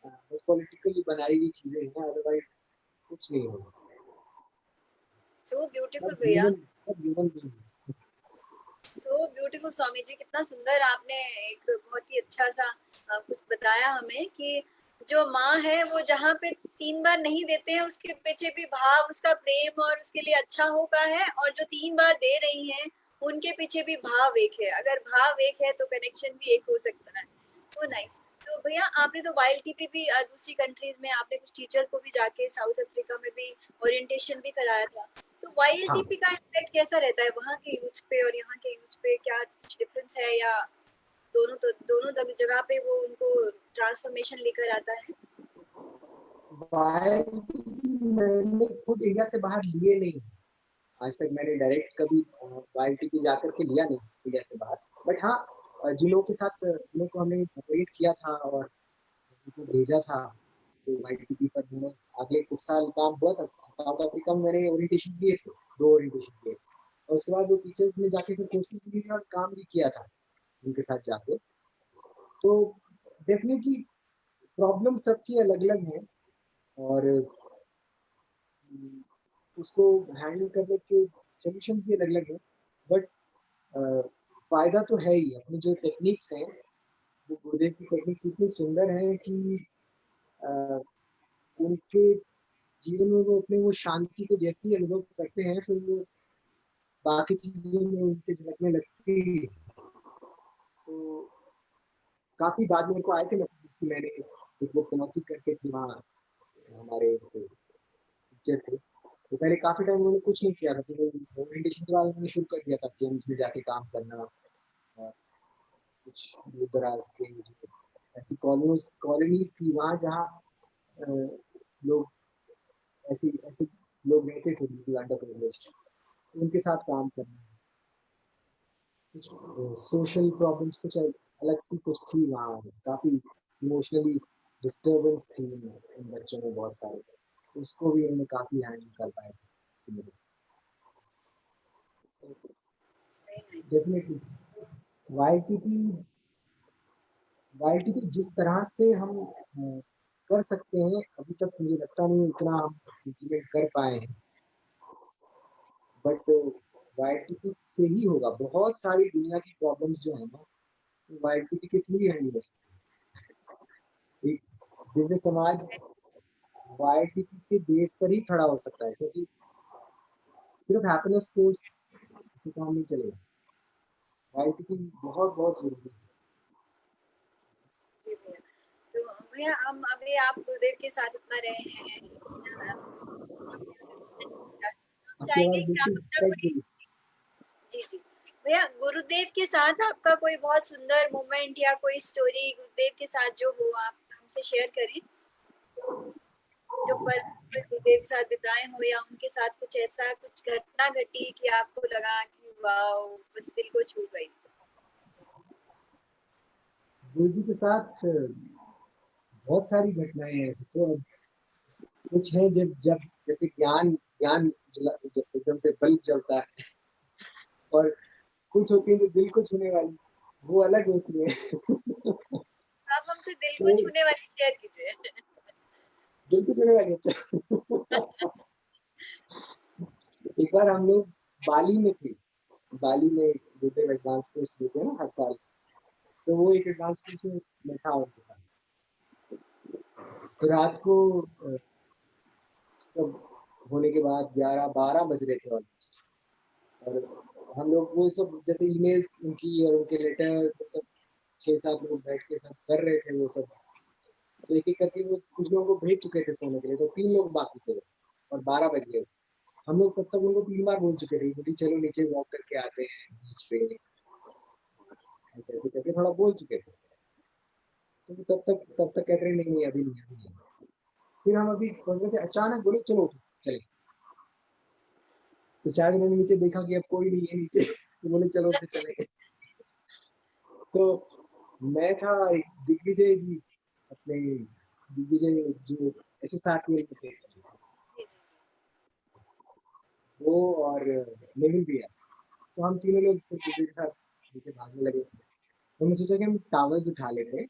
Speaker 2: बस पॉलिटिकली बनाई हुई चीजें हैं, अदरवाइज कुछ नहीं है।
Speaker 1: सो ब्यूटीफुल
Speaker 2: सब
Speaker 1: भैया।
Speaker 2: Human being.
Speaker 1: So beautiful Swami ji, कितना सुंदर आपने एक बहुत ही अच्छा सा कुछ बताया हमें कि जो माँ है वो जहाँ पे 3 बार नहीं देते हैं उसके पीछे भी भाव, उसका प्रेम और उसके लिए अच्छा होगा है, और जो 3 बार दे रही हैं उनके पीछे भी भाव एक है। अगर भाव एक है तो कनेक्शन भी एक हो सकता है। So nice. तो भैया आपने तो वाईएलटीपी भी दूसरी कंट्रीज में आपने कुछ टीचर्स को भी जाके साउथ अफ्रीका में भी ओरिएंटेशन भी कराया था। तो
Speaker 2: हाँ,
Speaker 1: वाईएलटीपी का इम्पैक्ट कैसा रहता है वहाँ के यूथ पे और यहाँ के यूथ पे, क्या कुछ डिफरेंस है या दोनों जगह पे वो उनको ट्रांसफॉर्मेशन लेकर आता है?
Speaker 2: मैंने खुद इंडिया से बाहर लिए नहीं। आज तक मैंने डायरेक्ट कभी वाईएलटीपी जाकर के लिया नहीं इंडिया से बाहर। बट हाँ, जिन लोगों के साथ जिन लोगों को हमने ऑपरेट किया था और उनको भेजा था तो वाईटीपी पर मैंने अगले कुछ साल काम हुआ था। साउथ अफ्रीका में मैंने ओरिएंटेशन लिए थे, 2 ओरिएंटेशन लिए और उसके बाद वो टीचर्स ने जाके फिर कोर्सेज भी लिए और काम भी किया था उनके साथ जाके। तो डेफिनेटली प्रॉब्लम सबकी अलग-अलग है और उसको हैंडल करने के सॉल्यूशन भी अलग-अलग है। बट फ़ायदा तो है ही, अपनी जो टेक्निक्स हैं, वो गुरुदेव की टेक्निक्स इतनी सुंदर हैं कि अ, उनके जीवन में वो अपने वो शांति को जैसे ही अनुभव करते हैं फिर वो बाकी चीज़ों में उनके झलकने लगती है। तो काफ़ी बाद में मेरे को आए थे मैसेजेस कि मैंने एक वो चुनौती करके थी वहाँ हमारे टीचर थे। तो पहले काफ़ी टाइम उन्होंने कुछ नहीं किया था, तो ओरिएंटेशन के बाद उन्होंने शुरू कर दिया था स्लम्स में जाके काम करना और कुछ दूर-दराज के जो ऐसी कॉलोनीज़ थी वहाँ जहाँ अ, लोग ऐसे ऐसे लोग रहते थे बिल्कुल अंडर प्रिविलेज्ड, उनके साथ काम करना। कुछ सोशल प्रॉब्लम्स कुछ अलग सी कुछ थी वहाँ, काफ़ी इमोशनली डिस्टर्बेंस थी इन बच्चों में बहुत सारे, उसको भी उन्होंने काफ़ी हैंडल कर पाए थे इसकी मदद से। डेफिनेटली वाईटीपी वाईटीपी जिस तरह से हम कर सकते हैं अभी तक मुझे लगता नहीं उतना हम इम्प्लीमेंट कर पाए हैं। बट वाईटीपी से ही होगा, बहुत सारी दुनिया की प्रॉब्लम्स जो है ना वाईटीपी के थ्रू ही हैंडल हो सकती है। एक दिव्य समाज वाईटीपी के बेस पर ही खड़ा हो सकता है क्योंकि सिर्फ हैप्पीनेस कोर्स से काम नहीं चलेगा। वाईटीपी बहुत बहुत जरूरी है।
Speaker 1: जी भैया। तो भैया हम अभी आप गुरुदेव के साथ इतना रहे हैं, हम
Speaker 2: आपकी
Speaker 1: चाहेंगे
Speaker 2: आवाज
Speaker 1: कि आप
Speaker 2: बिल्कुल
Speaker 1: अपना
Speaker 2: कट
Speaker 1: कोई,
Speaker 2: गई।
Speaker 1: जी जी भैया, गुरुदेव के साथ आपका कोई बहुत सुंदर मोमेंट या कोई स्टोरी गुरुदेव के साथ जो हो आप हमसे शेयर करें, जो पल गुरुदेव के साथ बिताए हो या उनके साथ कुछ ऐसा कुछ घटना घटी कि आपको लगा कि वाओ, बस दिल को छू गई।
Speaker 2: गुरु जी के साथ बहुत सारी घटनाएं हैं ऐसे तो कुछ है जब जब जैसे ज्ञान ज्ञान जब एकदम से बल्ब जलता है और कुछ होती है जो दिल को छूने वाली, वो अलग होती है।
Speaker 1: आप हमसे दिल को
Speaker 2: तो
Speaker 1: छूने वाली शेयर कीजिए।
Speaker 2: दिल को छूने वाली अच्छा। एक बार हम लोग बाली में थे, बाली में गुरुदेव एडवांस कोर्स लेते हैं ना हर साल, तो वो एक एडवांस कोर्स में मैं था उनके साथ। तो रात को सब होने के बाद 11-12 बज रहे थे ऑलमोस्ट और हम लोग वो सब जैसे ईमेल्स उनकी और उनके लेटर्स वो सब 6-7 लोग बैठ के सब कर रहे थे वो सब। तो एक-एक करके वो कुछ लोगों को भेज चुके थे सोने के लिए, तो 3 लोग बाकी थे बस और 12 बज गए। हम लोग तब तक उनको 3 बार बोल चुके थे, बोली चलो नीचे वॉक करके आते हैं बीच पे, ऐसे-ऐसे करके थोड़ा बोल चुके थे। तो तब तक कह रहे नहीं, नहीं अभी नहीं, अभी नहीं। फिर हम अभी पढ़ रहे थे, अचानक बोले चलो उठो, चले। तो शायद उन्होंने नीचे देखा कि अब कोई नहीं है नीचे, तो बोले चलो फिर चले गए। तो मैं था एक दिग्विजय जी, अपने दिग्विजय जो एसएसआर में थे,
Speaker 1: जी जी जी।
Speaker 2: वो और मेहुल भैया। तो हम तीनों लोग फिर दिग्विजय के साथ नीचे भागने लगे। तो हमने सोचा कि हम टावर्स उठा लेते हैं,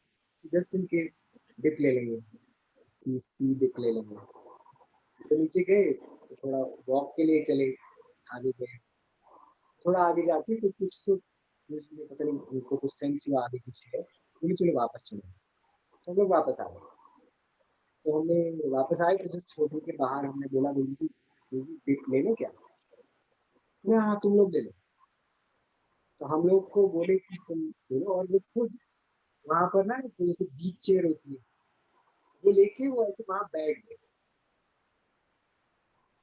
Speaker 2: जस्ट इन केस डिप ले लेंगे, सी डिप ले लेंगे। तो नीचे गए, तो थोड़ा वॉक के लिए चले, आगे गए। थोड़ा आगे जाके फिर कुछ तो मुझे पता नहीं उनको कुछ सेंस हुआ आगे कुछ है, बोले चलो वापस चलो। तो हम लोग वापस आ गए। तो हमने वापस आए तो जस्ट होटल के बाहर हमने बोला गुरुजी डिप ले लो क्या? बोले हाँ तुम लोग ले लो। तो हम लोग को बोले कि तुम ले लो और वो खुद वहां पर ना जैसे बीच चेयर होती है, वो लेके वो ऐसे वहां बैठ गए,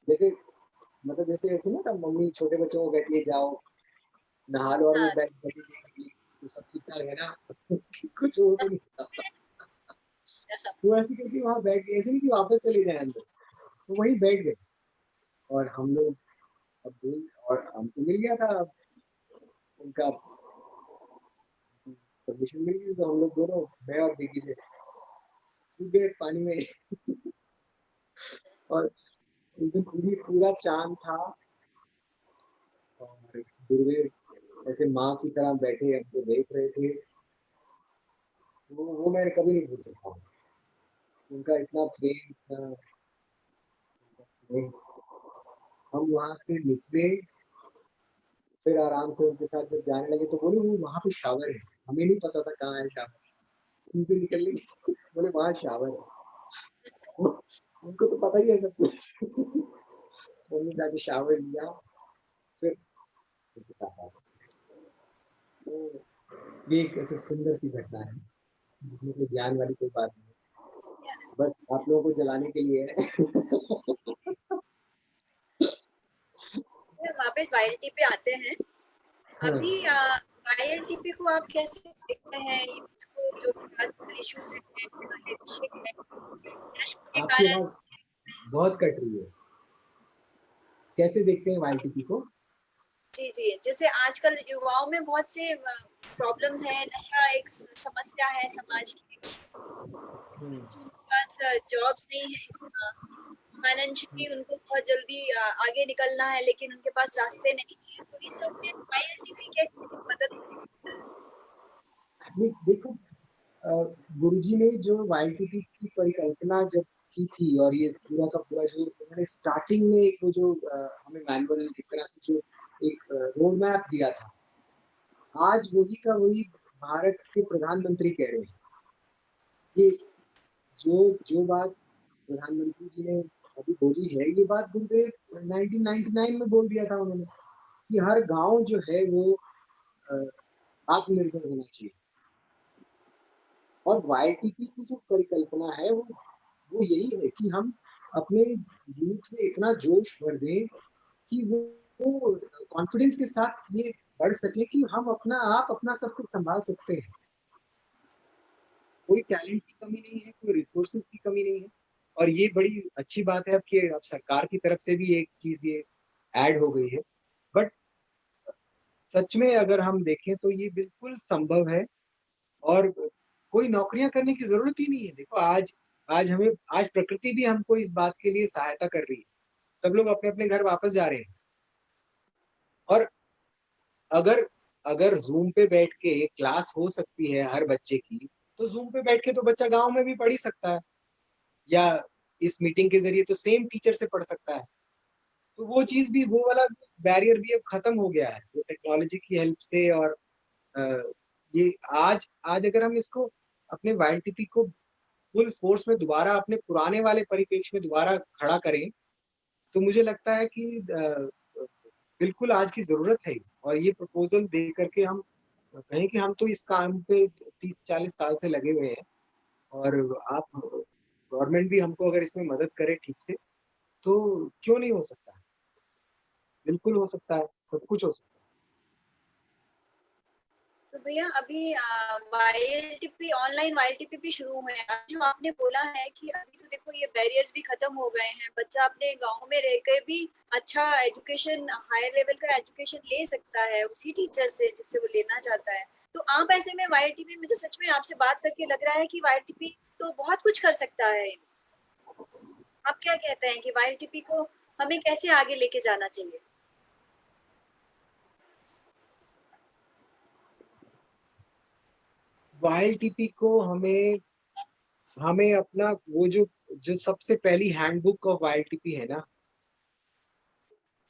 Speaker 2: जैसे मतलब जैसे ऐसे ना तब मम्मी छोटे बच्चों को कहती है जाओ नहा लो और वो
Speaker 1: हाँ,
Speaker 2: बैठ बैठी देखेगी तो सब ठीक ठाक है ना कुछ वो तो नहीं था। वो ऐसे करके वहां बैठ गए, ऐसे नहीं कि वापस चले जाए अंदर, तो वहीं बैठ गए। और हम लोग अब बोल, और हमको मिल गया था उनका परमिशन मिल गई, तो हम लोग दोनों, मैं और दीदी से कूद गए पानी में और उस दिन पूरा चांद था और गुरुदेव ऐसे माँ की तरह बैठे हमको देख रहे थे। वो मैं कभी नहीं भूल सकता हूँ, उनका इतना प्रेम, इतना उनका स्नेह। हम वहां से निकले, फिर आराम से उनके साथ जब जाने लगे तो बोले वो वहां पे शावर है, हमें नहीं पता था कहाँ है शावर, सीधे निकल लगे बोले वहां शावर है उनको तो पता ही है सब कुछ हमने जाके शावर लिया, फिर उनके साथ वापस आए। तो ये एक ऐसी सुंदर सी घटना है जिसमें कोई ज्ञान वाली कोई बात नहीं है, बस आप लोगों को जलाने के लिए है
Speaker 1: वापस वाईएलटी पे आते हैं।
Speaker 2: हाँ,
Speaker 1: अभी वाईएलटीपी को आप कैसे देखते हैं? यूथ को जो आजकल इश्यूज हैं, विषय है, देश के
Speaker 2: आपकी
Speaker 1: कारण।
Speaker 2: आवाज बहुत कट रही है, कैसे देखते हैं वाईटीपी को?
Speaker 1: जी, जी। जैसे आजकल युवाओं में बहुत से प्रॉब्लम्स हैं, नशा एक समस्या है समाज की।
Speaker 2: हम्म,
Speaker 1: उनके पास जॉब्स नहीं है, फाइनेंशियली उनको बहुत जल्दी आगे निकलना है, लेकिन उनके पास रास्ते नहीं है। तो इस सब में वाईएलटीपी कैसे मदद करता है?
Speaker 2: नहीं देखो, गुरुजी ने जो वाईटीपी की परिकल्पना जब की थी और ये पूरा का पूरा जो उन्होंने स्टार्टिंग में एक वो जो हमें मैनुअल एक तरह से जो एक रोड मैप दिया था, आज वही का वही भारत के प्रधानमंत्री कह रहे हैं। ये जो जो बात प्रधानमंत्री जी ने अभी बोली है, ये बात गुरुदेव 1999 में बोल दिया था उन्होंने कि हर गांव जो है वो अ, आत्मनिर्भर होना चाहिए। और वाईटीपी की जो परिकल्पना है वो यही है कि हम अपने यूथ में इतना जोश भर दें कि वो कॉन्फिडेंस के साथ ये बढ़ सके कि हम अपना आप अपना सब कुछ संभाल सकते हैं। कोई टैलेंट की कमी नहीं है, कोई रिसोर्सेज की कमी नहीं है। और ये बड़ी अच्छी बात है अब कि अब सरकार की तरफ से भी एक चीज ये ऐड हो गई है। बट सच में अगर हम देखें तो ये बिल्कुल संभव है, और कोई नौकरियां करने की जरूरत ही नहीं है। देखो आज, आज प्रकृति भी हमको इस बात के लिए सहायता कर रही है, सब लोग अपने अपने घर वापस जा रहे हैं। और अगर अगर जूम पे बैठ के क्लास हो सकती है हर बच्चे की, तो जूम पे बैठ के तो बच्चा गांव में भी पढ़ ही सकता है, या इस मीटिंग के जरिए तो सेम टीचर से पढ़ सकता है। तो वो चीज भी, वो वाला बैरियर भी अब खत्म हो गया है वो टेक्नोलॉजी की हेल्प से। और अ, ये आज आज अगर हम इसको अपने वाईटीपी को फुल फोर्स में दोबारा अपने पुराने वाले परिप्रेक्ष्य में दोबारा खड़ा करें, तो मुझे लगता है कि बिल्कुल आज की जरूरत है। और ये प्रपोजल दे करके हम कहें कि हम तो इस काम पे 30-40 साल से लगे हुए हैं, और आप गवर्नमेंट भी हमको अगर इसमें मदद करे ठीक से, तो क्यों नहीं हो सकता? बिल्कुल हो सकता है, सब कुछ हो सकता
Speaker 1: तो भैया अभी वाईएलटीपी, ऑनलाइन वाईएलटीपी भी शुरू हुए हैं। जो आपने बोला है कि अभी तो देखो ये बैरियर्स भी खत्म हो गए हैं, बच्चा अपने गांव में रहकर भी अच्छा एजुकेशन, हायर लेवल का एजुकेशन ले सकता है उसी टीचर से जिससे वो लेना चाहता है। तो आप ऐसे में वाईएलटीपी, मुझे सच में आपसे बात करके लग रहा है कि वाईएलटीपी तो बहुत कुछ कर सकता है। आप क्या कहते हैं कि वाईएलटीपी को हमें कैसे आगे लेके जाना चाहिए?
Speaker 2: है। वाईटीपी को हमें हमें अपना वो जो जो सबसे पहली हैंडबुक ऑफ वाईटीपी है ना,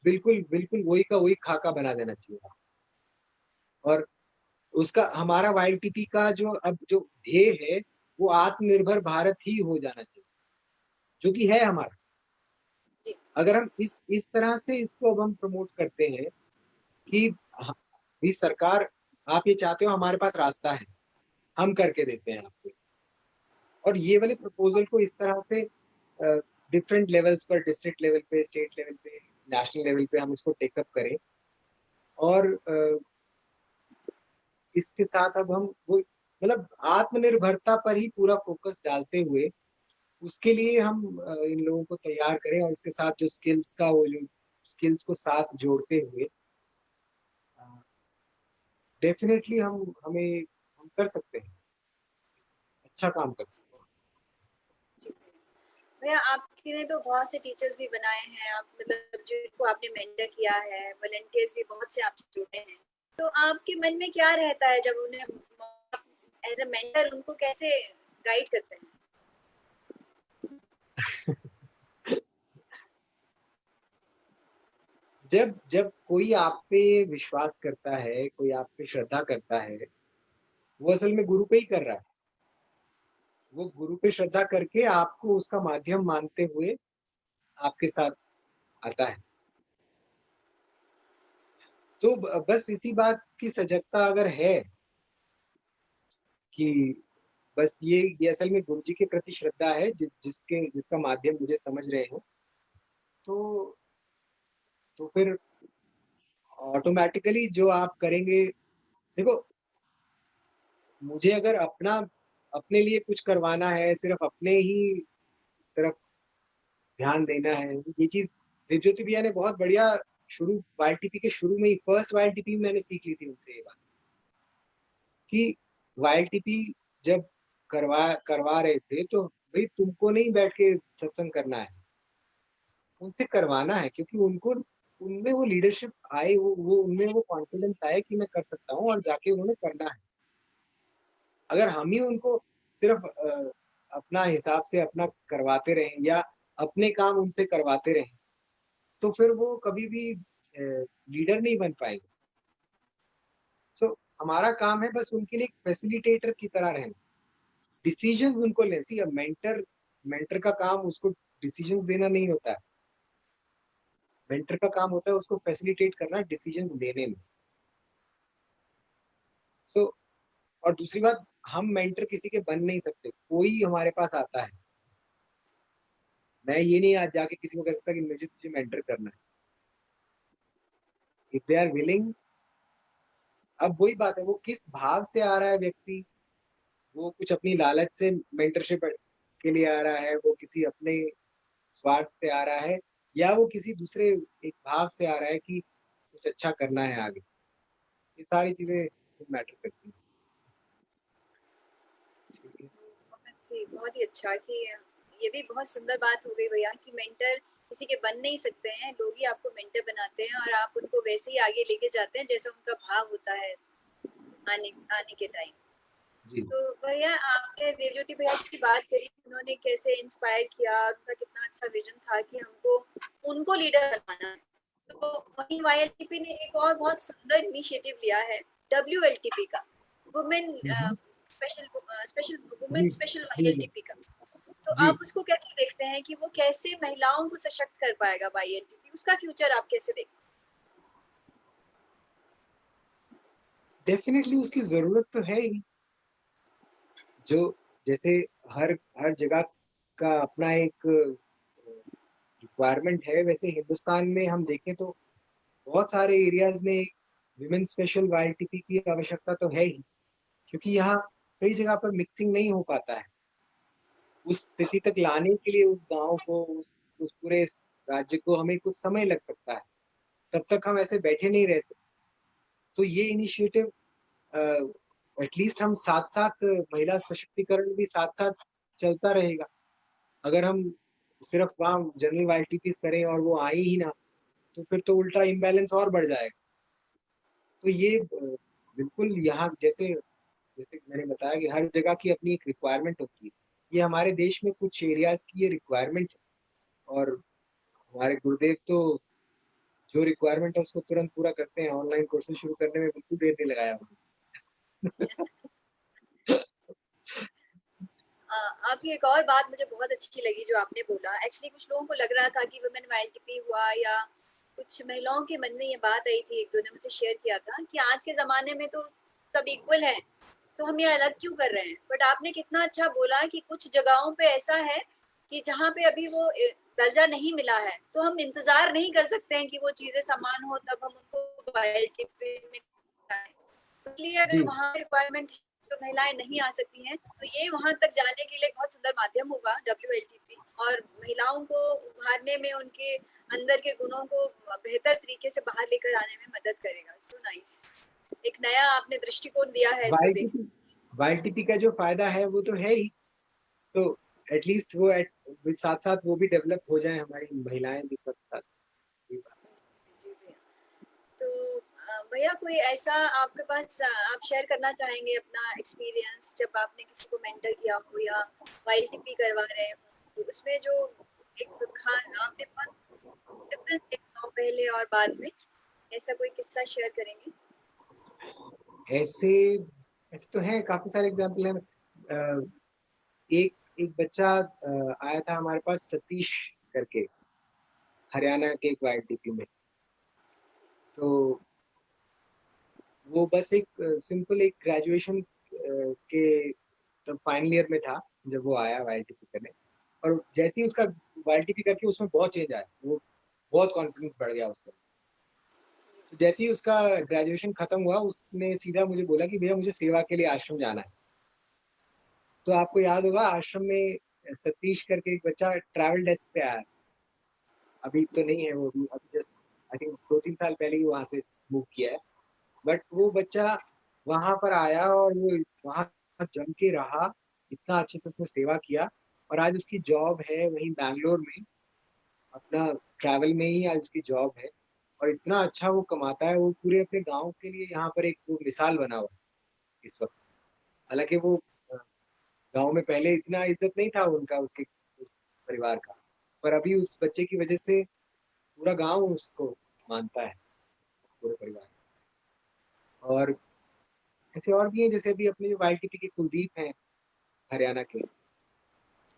Speaker 2: बिल्कुल बिल्कुल वही का वही खाका बना देना चाहिए। और उसका हमारा वाईटीपी का जो अब जो ध्येय है, वो आत्मनिर्भर भारत ही हो जाना चाहिए, जो कि है हमारा।
Speaker 1: जी,
Speaker 2: अगर हम इस तरह से इसको अब हम प्रमोट करते हैं कि भी सरकार, आप ये चाहते हो हमारे पास रास्ता है, हम करके देते हैं आपको। और ये वाले प्रपोजल को इस तरह से डिफरेंट लेवल्स पर, डिस्ट्रिक्ट लेवल पे, स्टेट लेवल पे, नेशनल लेवल पे हम इसको टेकअप करें। और इसके साथ अब हम वो मतलब आत्मनिर्भरता पर ही पूरा फोकस डालते हुए उसके लिए हम इन लोगों को तैयार करें, और उसके साथ जो स्किल्स का वो जो स्किल्स को साथ जोड़ते हुए डेफिनेटली हम कर सकते हैं, अच्छा काम कर सकते हैं।
Speaker 1: जी। भैया आपने तो बहुत से टीचर्स भी बनाए हैं, आप मतलब जिनको आपने मेंटर किया है, वॉलंटियर्स भी बहुत से आपसे जुड़े हैं, तो आपके मन में क्या रहता है जब उन्हें एज अ मेंटर उनको कैसे गाइड करते हैं?
Speaker 2: जब जब कोई आप पे विश्वास करता है, कोई आप पे श्रद्धा करता है, वो असल में गुरु पे ही कर रहा है। वो गुरु पे श्रद्धा करके आपको उसका माध्यम मानते हुए आपके साथ आता है। तो बस इसी बात की सजगता अगर है कि बस ये असल में गुरु जी के प्रति श्रद्धा है, जिसका माध्यम मुझे समझ रहे हो, तो फिर ऑटोमेटिकली जो आप करेंगे, देखो, मुझे अगर अपने लिए कुछ करवाना है, सिर्फ अपने ही तरफ ध्यान देना है, ये चीज दिव्यज्योति भैया ने बहुत बढ़िया शुरू वाईएलटीपी के शुरू में ही, फर्स्ट वाईएलटीपी में मैंने सीख ली थी उनसे ये बात कि वाईएलटीपी जब करवा रहे थे तो भाई तुमको नहीं बैठ के सत्संग करना है, उनसे करवाना है, क्योंकि उनको उनमें वो लीडरशिप आए, वो उनमें वो कॉन्फिडेंस आए कि मैं कर सकता हूँ, और जाके उन्होंने करना है। अगर हम ही उनको सिर्फ अपना हिसाब से अपना करवाते रहें या अपने काम उनसे करवाते रहें, तो फिर वो कभी भी लीडर नहीं बन पाएंगे। सो हमारा काम है बस उनके लिए एक फैसिलिटेटर की तरह रहना, डिसीजन उनको लें। सी मेंटर मेंटर का काम उसको डिसीजंस देना नहीं होता है, मेंटर का काम होता है उसको फैसिलिटेट करना डिसीजन लेने में। सो और दूसरी बात, हम मेंटर किसी के बन नहीं सकते। कोई हमारे पास आता है, मैं ये नहीं आज जाके किसी को कह सकता कि मुझे तुझे मेंटर करना है। इफ दे आर विलिंग, अब वही बात है, वो किस भाव से आ रहा है व्यक्ति, वो कुछ अपनी लालच से मेंटरशिप के लिए आ रहा है, वो किसी अपने स्वार्थ से आ रहा है, या वो किसी दूसरे एक भाव से आ रहा है कि कुछ अच्छा करना है आगे, ये सारी चीजें मैटर करती हैं। ठीक है।
Speaker 1: जी, बहुत ही अच्छा कि ये भी बहुत सुंदर बात हो गई भैया कि मेंटर किसी के बन नहीं सकते हैं, लोग ही आपको मेंटर बनाते हैं और आप उनको वैसे ही आगे लेके जाते हैं जैसा उनका भाव होता है आने आने के टाइम।
Speaker 2: जी।
Speaker 1: तो भैया आपने देवज्योति भैया की बात करी, उन्होंने कैसे इंस्पायर किया, उनका कितना अच्छा विजन था कि हमको उनको लीडर बनाना है। तो वहीं वाईएलटीपी ने एक और बहुत सुंदर इनिशिएटिव लिया है, डब्ल्यूएलटीपी का, वुमेन
Speaker 2: हम्म।
Speaker 1: स्पेशल स्पेशल वुमेन
Speaker 2: जी
Speaker 1: स्पेशल
Speaker 2: जी जी
Speaker 1: वाईएलटीपी का। तो
Speaker 2: जी।
Speaker 1: आप उसको कैसे देखते हैं कि वो कैसे महिलाओं को सशक्त कर पाएगा वाईएलटीपी, उसका फ्यूचर आप कैसे देखते
Speaker 2: डेफिनेटली उसकी जरूरत तो है ही। जो जैसे हर हर जगह का अपना एक रिक्वायरमेंट है, वैसे हिंदुस्तान में हम देखें तो बहुत सारे एरियाज में विमेन स्पेशल वाईटीपी की आवश्यकता तो है ही, क्योंकि यहाँ कई जगह पर मिक्सिंग नहीं हो पाता है। उस स्थिति तक लाने के लिए उस गांव को, उस पूरे राज्य को हमें कुछ समय लग सकता है, तब तक हम ऐसे बैठे नहीं रह सकते। तो ये इनिशिएटिव एटलीस्ट हम साथ साथ, महिला सशक्तिकरण भी साथ साथ चलता रहेगा। अगर हम सिर्फ वहाँ जनरल वाईटीपी करें और वो आए ही ना, तो फिर तो उल्टा इम्बैलेंस और बढ़ जाएगा। तो ये बिल्कुल यहाँ जैसे जैसे मैंने बताया कि हर जगह की अपनी एक रिक्वायरमेंट होती है, ये हमारे देश में कुछ एरियाज की ये रिक्वायरमेंट है। और हमारे गुरुदेव तो जो रिक्वायरमेंट है उसको तुरंत पूरा करते हैं, ऑनलाइन कोर्सेज शुरू करने में बिल्कुल देर नहीं लगाया उन्होंने।
Speaker 1: हैं? आपकी एक और बात मुझे बहुत अच्छी लगी जो आपने बोला, एक्चुअली कुछ लोगों को लग रहा था कि वुमेन वाईएलटीपी हुआ या कुछ महिलाओं के मन में ये बात आई थी, एक दो ने मुझसे शेयर किया था कि आज के जमाने में तो सब इक्वल है, तो हम ये अलग क्यों कर रहे हैं? बट आपने कितना अच्छा बोला कि कुछ जगहों पे ऐसा है कि जहाँ पे अभी वो दर्जा नहीं मिला है, तो हम इंतजार नहीं कर सकते हैं कि वो चीजें समान हो तब हम उनको वाइल्डटीपी में लाएं। तो इसलिए अगर
Speaker 2: जी
Speaker 1: वहाँ रिक्वायरमेंट जो महिलाएं नहीं आ सकती हैं, तो ये वहां तक जाने के लिए एक बहुत सुंदर माध्यम होगा WLTP, और महिलाओं को उभारने में, उनके अंदर के गुणों को बेहतर तरीके से बाहर लेकर आने में मदद करेगा। सो नाइस, एक नया आपने दृष्टिकोण दिया है इसको देख।
Speaker 2: वाईटीपी वाईटीपी का जो फायदा है वो तो है ही। सो एटलीस्ट वो साथ साथ वो भी डेवलप हो जाए, हमारी महिलाएं भी सब साथ साथ।
Speaker 1: जी भैया। तो भैया कोई ऐसा आपके पास आप शेयर करना चाहेंगे अपना एक्सपीरियंस, जब आपने किसी को मेंटर किया हो या वाईटीपी करवा रहे हो, तो उसमें जो एक खान आपने बहुत डिफरेंस देखा हो पहले और बाद में, ऐसा कोई किस्सा शेयर करेंगे?
Speaker 2: ऐसे ऐसे तो हैं, काफी सारे एग्जाम्पल हैं। एक एक बच्चा आया था हमारे पास, सतीश करके, हरियाणा के एक वाईटीपी में। तो वो बस एक सिंपल एक ग्रेजुएशन के तब फाइनल ईयर में था जब वो आया वाईटीपी करने। और जैसे ही उसका वाईटीपी करके उसमें बहुत चेंज आया, वो बहुत कॉन्फिडेंस बढ़ गया उसका। तो जैसे ही उसका ग्रेजुएशन खत्म हुआ, उसने सीधा मुझे बोला कि भैया मुझे सेवा के लिए आश्रम जाना है। तो आपको याद होगा, आश्रम में सतीश करके एक बच्चा ट्रैवल डेस्क पे आया। अभी तो नहीं है वो, भी अभी जस्ट आई थिंक 2-3 साल पहले ही वहां से मूव किया है। बट वो बच्चा वहां पर आया और वो वहां जम के रहा, इतना अच्छे से उसने सेवा किया। और आज उसकी जॉब है वहीं बैंगलोर में, अपना ट्रैवल में ही आज उसकी जॉब है। और इतना अच्छा वो कमाता है, वो पूरे अपने गांव के लिए यहाँ पर एक वो मिसाल बना हुआ है इस वक्त। हालांकि वो गांव में पहले इतना इज्जत नहीं था उनका, उसके उस परिवार का। पर अभी उस बच्चे की वजह से पूरा गांव उसको मानता है, उस पूरे परिवार। और ऐसे और भी हैं, जैसे अभी अपने जो वाईटीपी के कुलदीप हैं, हरियाणा के।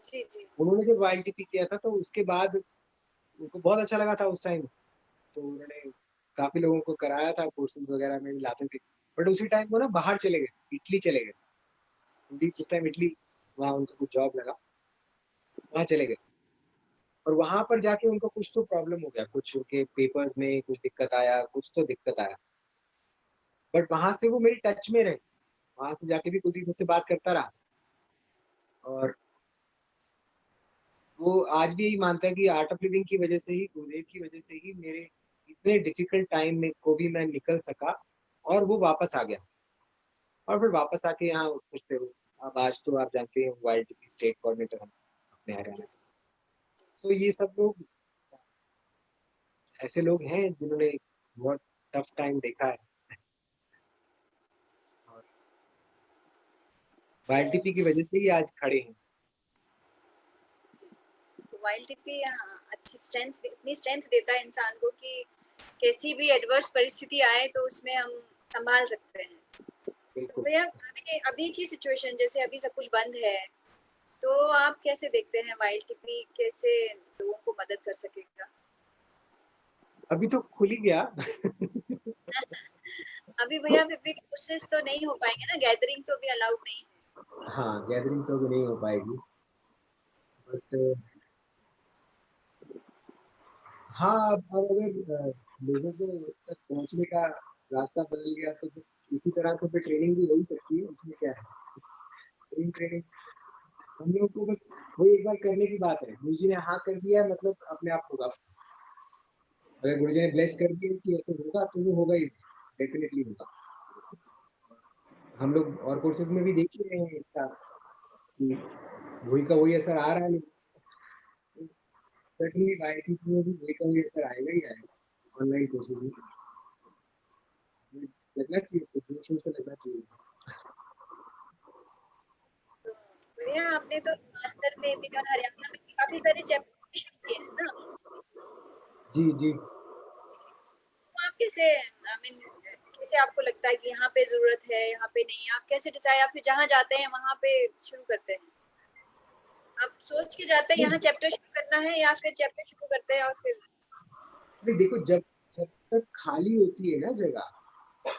Speaker 1: जी जी।
Speaker 2: उन्होंने जब वाईटीपी किया था तो उसके बाद उनको बहुत अच्छा लगा था उस टाइम। तो उन्होंने काफी लोगों को कराया था, कोर्सेज वगैरह में भी लाते थे। बट उसी टाइम वो ना बाहर चले गए, इटली चले गए। कुलदीप उस टाइम इटली, वहाँ उनको कुछ जॉब लगा, वहाँ चले गए। और वहां पर जाके उनको कुछ तो प्रॉब्लम हो गया, कुछ उनके पेपर्स में कुछ दिक्कत आया, कुछ तो दिक्कत आया। बट वहां से वो मेरी टच में रहे, वहां से जाके भी कुलदीप मुझसे बात करता रहा। और वो आज भी यही मानता है कि आर्ट ऑफ लिविंग की वजह से ही, गुरुदेव की वजह से ही मेरे इतने डिफिकल्ट टाइम में को भी मैं निकल सका। और वो वापस आ गया, और फिर वापस आके यहाँ फिर से अब आज तो आप जानते हैं वाईटीपी स्टेट कोऑर्डिनेटर हम अपने हरियाणा के। सो ये सब लोग ऐसे लोग हैं जिन्होंने बहुत टफ टाइम देखा है, और वाईटीपी की वजह से ही आज खड़े हैं।
Speaker 1: तो वाइल्डटीपी अच्छी स्ट्रेंथ, इतनी स्ट्रेंथ देता है इंसान को कि कैसी भी एडवर्स परिस्थिति आए तो उसमें हम संभाल सकते हैं। तो
Speaker 2: बिल्कुल।
Speaker 1: भैया अभी अभी की सिचुएशन, जैसे अभी सब कुछ बंद है, तो आप कैसे देखते हैं वाइल्डटीपी कैसे लोगों को मदद कर सकेगा?
Speaker 2: अभी तो खुल ही गया।
Speaker 1: अभी भैया फिर भी कोर्सेज तो नहीं हो पाएंगे ना, गैदरिंग तो अभी अलाउड नहीं है।
Speaker 2: हाँ, गैदरिंग तो अभी नहीं हो पाएगी। बट हाँ, अब अगर लोगों को तक पहुंचने का रास्ता बदल गया तो फिर इसी तरह से फिर ट्रेनिंग भी हो ही सकती है, उसमें क्या है। सेम ट्रेनिंग हम लोग को बस वो एक बार करने की बात है। गुरु जी ने हाँ कर दिया है, मतलब अपने आप होगा। अगर गुरु जी ने ब्लेस कर दिया कि ऐसे होगा तो वो होगा ही, डेफिनेटली होगा। हम लोग और कोर्सेज में भी देख ही रहे हैं इसका कि वही का वही असर आ रहा है। सर्टनली वाईटीपी में भी वही का वही असर आएगा ही आएगा, ऑनलाइन कोर्सेज में। लगना चाहिए, उसको जोर शोर से लगना चाहिए।
Speaker 1: तो भैया आपने तो हिमाचल में भी और हरियाणा में भी काफी सारे चैप्टर किए हैं ना,
Speaker 2: जी जी।
Speaker 1: तो आप कैसे, आई मीन, कैसे आपको लगता है कि यहाँ पे जरूरत है, यहाँ पे नहीं, आप कैसे डिसाइड, या फिर जहाँ जाते हैं वहां पे शुरू करते हैं? आप सोच के जाते हैं
Speaker 2: नहीं
Speaker 1: यहाँ चैप्टर शुरू करना है, या फिर चैप्टर शुरू करते हैं और फिर?
Speaker 2: नहीं, देखो, जब जब तक खाली होती है ना जगह,
Speaker 1: हाँ,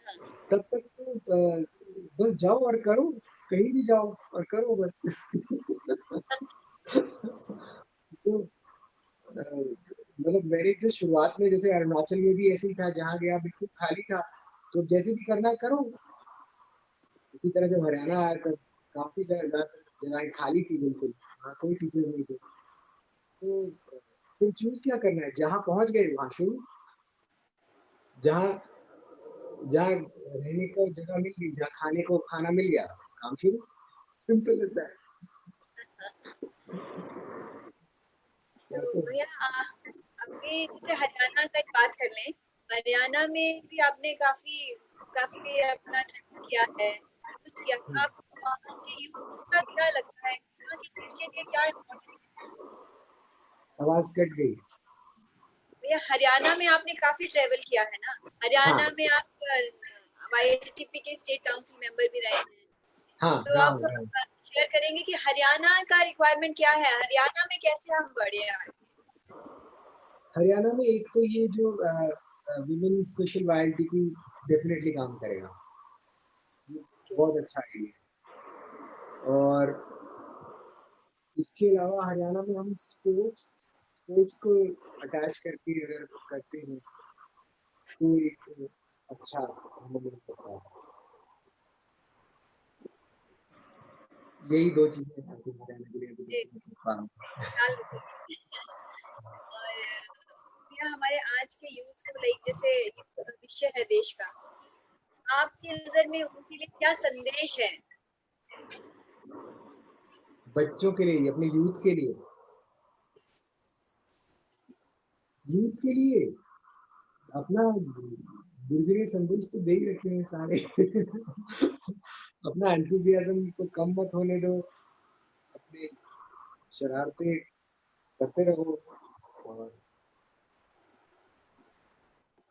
Speaker 1: हाँ,
Speaker 2: तब तक तो बस जाओ और करो, कहीं भी जाओ और करो बस। तो मतलब मेरे जो शुरुआत में जैसे अरुणाचल में भी ऐसे ही था, जहाँ गया बिल्कुल खाली था, तो जैसे भी करना है करो। इसी तरह जब हरियाणा आया तब काफी ज्यादा जगह खाली थी बिल्कुल, वहाँ कोई टीचर्स नहीं थे। तो फिर चूज क्या करना है, जहाँ पहुंच गए वहां शुरू, जहाँ जहाँ रहने को जगह मिल गई, जहाँ खाने को खाना मिल गया, काम शुरू। सिंपल इज
Speaker 1: तो
Speaker 2: दैट।
Speaker 1: भैया अभी जैसे हरियाणा का एक बात कर लें, हरियाणा में भी आपने काफी काफी अपना ट्रैवल किया है, कुछ किया। आप वहाँ के यूथ का क्या लगता है, वहाँ की यूथ के लिए क्या इम्पोर्टेंट है?
Speaker 2: आवाज कट गई।
Speaker 1: भैया हरियाणा में आपने काफी ट्रैवल किया है ना,
Speaker 2: हाँ
Speaker 1: हरियाणा में आप वाईएलटीपी के स्टेट काउंसिल मेंबर भी रहे हैं,
Speaker 2: हाँ,
Speaker 1: तो
Speaker 2: रहा
Speaker 1: आप
Speaker 2: हूँ रहा हूँ।
Speaker 1: थोड़ा शेयर करेंगे कि हरियाणा का रिक्वायरमेंट क्या है, हरियाणा में कैसे हम बढ़े आगे?
Speaker 2: हरियाणा में एक तो ये जो विमेन स्पेशल वाइल्ड की डेफिनेटली काम करेगा, ये बहुत अच्छा आइडिया है। और इसके अलावा हरियाणा में हम स्पोर्ट्स स्पोर्ट्स को अटैच करके अगर करते हैं तो एक अच्छा हमें मिल सकता है। यही दो चीजें हैं जो हरियाणा के लिए अभी तक मैं सीख पा रहा हूँ।
Speaker 1: ख्याल रखेंगे। और भैया हमारे आज के यूथ को लाइक जैसे ये भविष्य है देश का, आपकी नजर में उनके लिए क्या संदेश है?
Speaker 2: बच्चों के लिए, अपने यूथ के लिए अपना गुजरे संदेश तो दे ही रखे हैं सारे। अपना एंथुसियाज्म को कम मत होने दो, अपने शरारते करते रहो, और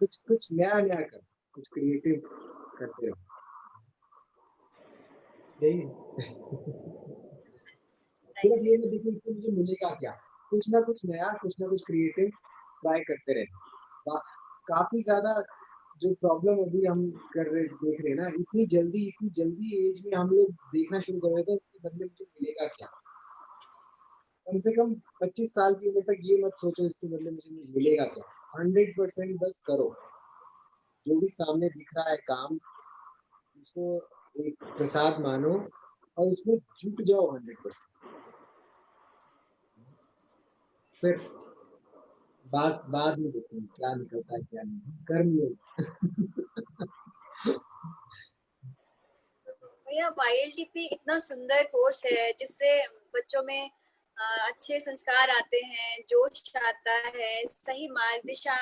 Speaker 2: कुछ कुछ नया नया करो, कुछ क्रिएटिव करते रहो, यही सिर्फ
Speaker 1: नाइस
Speaker 2: ये
Speaker 1: भैया।
Speaker 2: मत देखो इससे मुझे मिलेगा क्या, कुछ ना कुछ नया, कुछ ना कुछ क्रिएटिव ट्राई करते रहे। काफी ज्यादा जो प्रॉब्लम अभी हम कर रहे देख रहे हैं ना, इतनी जल्दी एज में हम लोग देखना शुरू कर रहे थे इससे बदले मुझे मिलेगा क्या। कम से कम 25 साल की उम्र तक ये मत सोचो इससे बदले मुझे मिलेगा क्या। 100% बस करो, जो भी सामने दिख रहा है काम, उसको एक प्रसाद मानो और उसमें जुट जाओ 100%। फिर बाद में देखते हैं क्या निकलता है क्या नहीं, कर्म योग।
Speaker 1: भैया वाईएलटीपी इतना सुंदर कोर्स है जिससे बच्चों में अच्छे संस्कार आते हैं, जोश आता है, सही मार्ग दिशा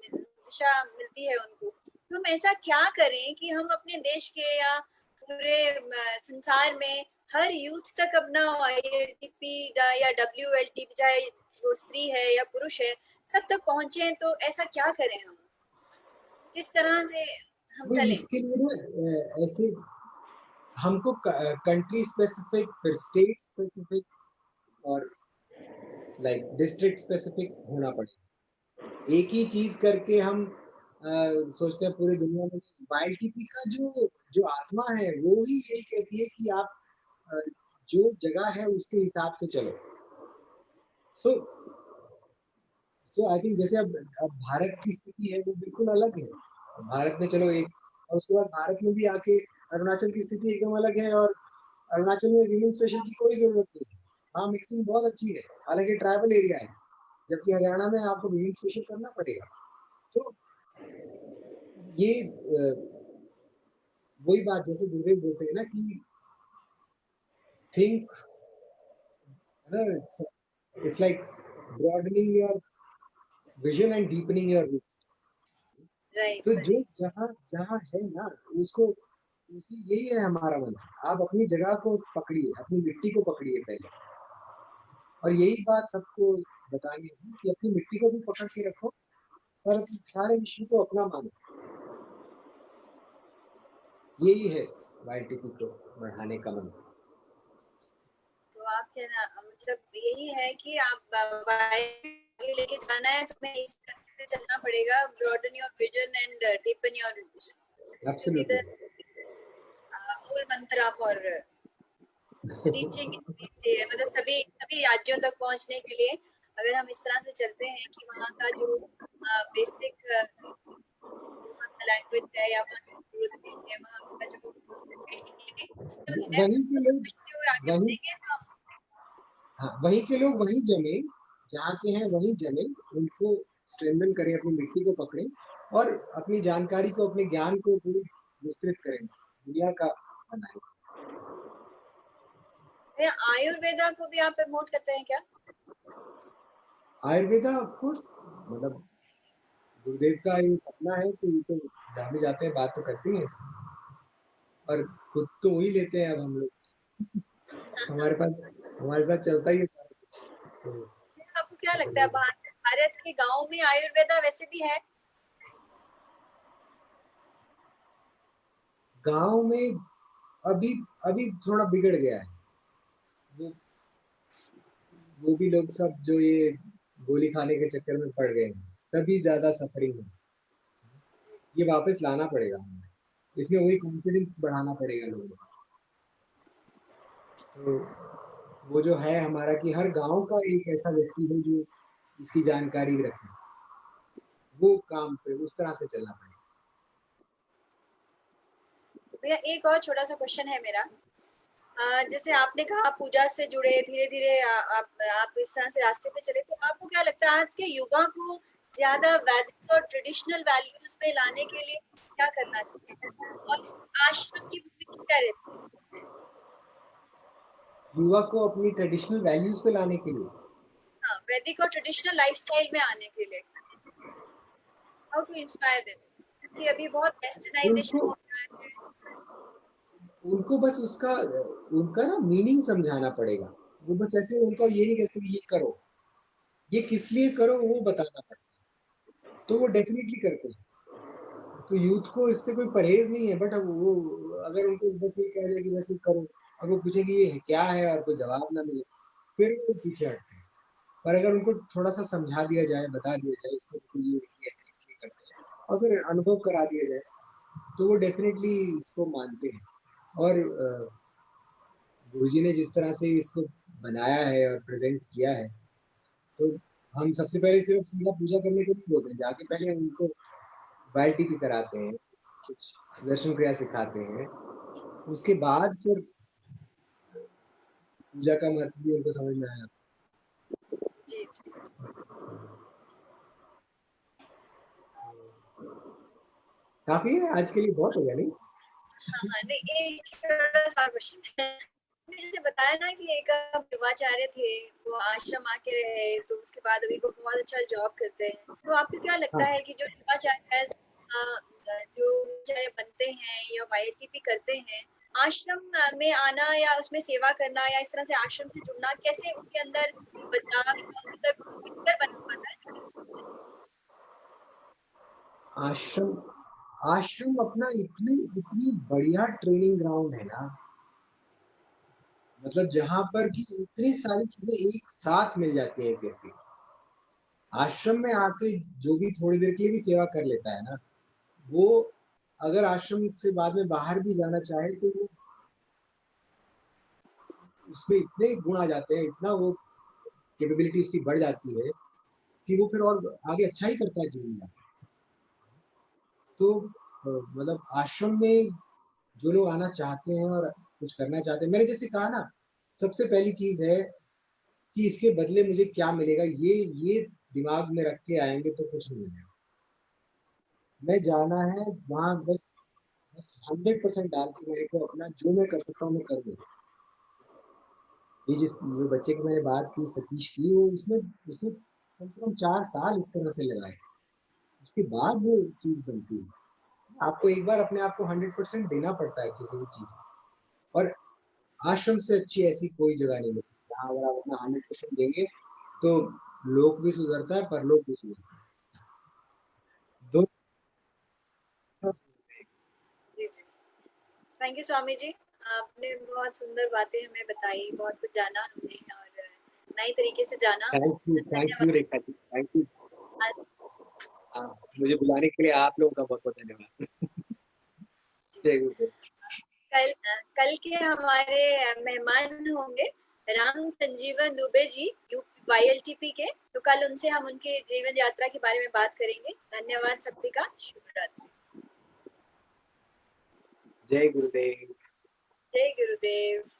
Speaker 1: दिशा मिलती है उनको। तो हम ऐसा क्या करें कि हम अपने देश के या पूरे संसार में हर यूथ तक अपना वाईएलटीपी या डब्ल्यूएलटीपी, चाहे वो स्त्री है या पुरुष है, सब तक पहुंचे। तो ऐसा क्या करें हम, किस तरह से हम
Speaker 2: नहीं,
Speaker 1: चलें?
Speaker 2: इसके लिए ना ऐसे हमको कंट्री स्पेसिफिक, फिर स्टेट स्पेसिफिक, और लाइक डिस्ट्रिक्ट स्पेसिफिक होना पड़ेगा। एक ही चीज करके हम सोचते हैं पूरी दुनिया में। वाईटीपी का जो जो आत्मा है वो ही यही कहती है कि आप अ, जो जगह है उसके हिसाब से चलो। सो सो आई थिंक जैसे अब भारत की स्थिति है वो बिल्कुल अलग है। भारत में चलो एक, और उसके बाद भारत में भी आके अरुणाचल की स्थिति एकदम अलग है, और अरुणाचल में विमेन स्पेशल की कोई जरूरत नहीं है। हाँ, मिक्सिंग बहुत अच्छी है, हालांकि ट्राइबल एरिया है, जबकि हरियाणा में आपको विमेन स्पेशल करना पड़ेगा। तो ये वही बात जैसे गुरुदेव बोलते हैं ना कि think, it's like broadening your vision and deepening your roots.
Speaker 1: Right
Speaker 2: तो जो
Speaker 1: राइट।
Speaker 2: जहाँ जहाँ है ना उसको, उसी यही है हमारा मन। आप अपनी जगह को पकड़िए, अपनी मिट्टी को पकड़िए पहले, और यही बात सबको बतानी है कि अपनी मिट्टी को भी पकड़ के रखो और सारे विश्व को अपना मानो। यही है वाईटीपी को बढ़ाने का मन।
Speaker 1: तो आप कहना मतलब यही है कि आप आगे लेके जाना है तो हमें इस तरह से चलना पड़ेगा, broaden your vision and deepen your roots, that's will be
Speaker 2: absolutely.
Speaker 1: The whole mantra for reaching, मतलब सभी सभी राज्यों तक पहुंचने के लिए अगर हम इस तरह से चलते हैं कि वहाँ का जो बेसिक वहाँ का लैंग्वेज है या वहाँ की जरूरतें हैं, वहाँ का जो है
Speaker 2: वहीं के
Speaker 1: उसको
Speaker 2: लोग
Speaker 1: समझते हुए आगे
Speaker 2: वहीं
Speaker 1: बढ़ेंगे तो हम।
Speaker 2: हाँ, वहीं के लोग वहीं जमे, जहाँ के हैं वहीं जमे, उनको स्ट्रेंथन करें, अपनी मिट्टी को पकड़ें और अपनी जानकारी को, अपने ज्ञान को पूरी विस्तृत करें, दुनिया का बनाएं।
Speaker 1: भैया आयुर्वेदा को भी आप प्रमोट करते हैं क्या?
Speaker 2: आयुर्वेदा ऑफ कोर्स, मतलब गुरुदेव का ये सपना है तो ये तो जाने जाते हैं, बात तो करते ही हैं इसकी। और खुद तो वही लेते हैं अब हम लोग, हमारे पास, हमारे साथ चलता ही है सारा कुछ। तो
Speaker 1: आपको क्या लगता है भारत भारत के गांव में आयुर्वेदा वैसे भी है?
Speaker 2: गांव में अभी अभी थोड़ा बिगड़ गया है। वो वो भी लोग सब जो ये गोली खाने के चक्कर में पड़ गए हैं, तभी ज्यादा सफरिंग है। ये वापस लाना पड़ेगा हमें, इसमें वही कॉन्फिडेंस बढ़ाना पड़ेगा लोगों को। तो वो जो है हमारा कि हर गांव का एक ऐसा व्यक्ति हो जो इसकी जानकारी रखे, वो काम पे उस तरह से चलना पड़ेगा।
Speaker 1: तो भैया एक और छोटा सा क्वेश्चन है मेरा। जैसे आपने कहा पूजा से जुड़े धीरे धीरे आप इस तरह से रास्ते पे चले, तो आपको क्या लगता है आज के युवा को ज्यादा वैदिक और ट्रेडिशनल वैल्यूज पे लाने के लिए क्या करना चाहिए, और इस आश्रम की भूमिका क्या रहती है?
Speaker 2: युवा को अपनी ट्रेडिशनल वैल्यूज पे लाने के लिए
Speaker 1: हाँ, वैदिक और ट्रेडिशनल लाइफस्टाइल में आने के लिए हाउ टू इंस्पायर देम, क्योंकि अभी बहुत वेस्टर्नाइजेशन
Speaker 2: उनको
Speaker 1: हो रहा है।
Speaker 2: उनको बस उसका उनका ना मीनिंग समझाना पड़ेगा। वो बस ऐसे उनको ये नहीं कह सकते ये करो, ये किस लिए करो वो बताना पड़ेगा, तो वो डेफिनेटली करते हैं। तो यूथ को इससे कोई परहेज नहीं है, बट अब वो अगर उनको बस ये कह जाए कि बस ये करो और वो पूछे कि ये क्या है और कोई जवाब ना मिले, फिर वो पीछे हटते हैं। पर अगर उनको थोड़ा सा समझा दिया जाए, बता दिया जाए इसको तो ये ऐसे इसलिए करते हैं, और फिर अनुभव करा दिया जाए, तो वो डेफिनेटली इसको मानते हैं। और गुरुजी ने जिस तरह से इसको बनाया है और प्रेजेंट किया है, तो हम सबसे पहले सिर्फ सीधा पूजा करने को नहीं बोलते हैं, जाके पहले उनको वाइल टीपी कराते हैं, कुछ सुदर्शन क्रिया सिखाते हैं, उसके बाद फिर पूजा का महत्व भी उनको समझ में आया।
Speaker 1: जी जी।
Speaker 2: काफी है आज के लिए, बहुत हो गया नहीं?
Speaker 1: हाँ हाँ, नहीं एक छोटा सा क्वेश्चन है। आपने जैसे बताया ना कि एक युवाचार्य थे, वो आश्रम आके रहे, तो उसके बाद अभी वो बहुत अच्छा जॉब करते हैं, तो आपको क्या लगता
Speaker 2: हाँ,
Speaker 1: है कि जो युवाचार्य जो युवाचार्य बनते हैं या वाईटीपी करते हैं, आश्रम में आना या उसमें सेवा करना या इस तरह से आश्रम से जुड़ना कैसे उनके अंदर बदलाव या उनके अंदर बेहतर बना पाता है?
Speaker 2: आश्रम आश्रम अपना इतनी इतनी बढ़िया ट्रेनिंग ग्राउंड है ना, मतलब जहां पर कि इतनी सारी चीजें एक साथ मिल जाती है एक व्यक्ति को। आश्रम में आके जो भी थोड़ी देर के लिए भी सेवा कर लेता है ना, वो अगर आश्रम से बाद में बाहर भी जाना चाहे तो वो उसमें इतने गुण आ जाते हैं, इतना वो कैपेबिलिटी उसकी बढ़ जाती है कि वो फिर और आगे अच्छा ही करता है जीवन में। तो मतलब आश्रम में जो लोग आना चाहते हैं और कुछ करना चाहते हैं, मैंने जैसे कहा ना, सबसे पहली चीज है कि इसके बदले मुझे क्या मिलेगा, ये दिमाग में रख के आएंगे तो कुछ नहीं मिलेगा। मैं जाना है वहां, बस बस 100% डाल के मेरे को अपना जो मैं कर सकता हूँ मैं कर दूँ। ये जिस जो बच्चे की मैंने बात की सतीश की, वो उसने उसने कम से कम 4 साल इस तरह से लगाए, उसके बाद वो चीज बनती है। आपको एक बार अपने आप को 100% देना पड़ता है किसी भी चीज में। और आश्रम से अच्छी ऐसी कोई जगह नहीं मिलती जहाँ अगर आप अपना 100% देंगे तो लोक भी सुधरता है, परलोक भी सुधरता है। दो
Speaker 1: जी जी। थैंक यू स्वामी जी, आपने बहुत सुंदर बातें हमें बताई, बहुत कुछ जाना हमने और नई तरीके से जाना।
Speaker 2: थैंक यू
Speaker 1: धन्यवाद।
Speaker 2: Rekha ji, thank you. हाँ, मुझे बुलाने के लिए आप लोगों का बहुत बहुत धन्यवाद। जय गुरुदेव।
Speaker 1: कल के हमारे मेहमान होंगे राम संजीवन दुबे जी, YLTP के। तो कल उनसे हम उनके जीवन यात्रा के बारे में बात करेंगे। धन्यवाद सभी का। शुभ रात्रि।
Speaker 2: जय गुरुदेव।
Speaker 1: जय गुरुदेव।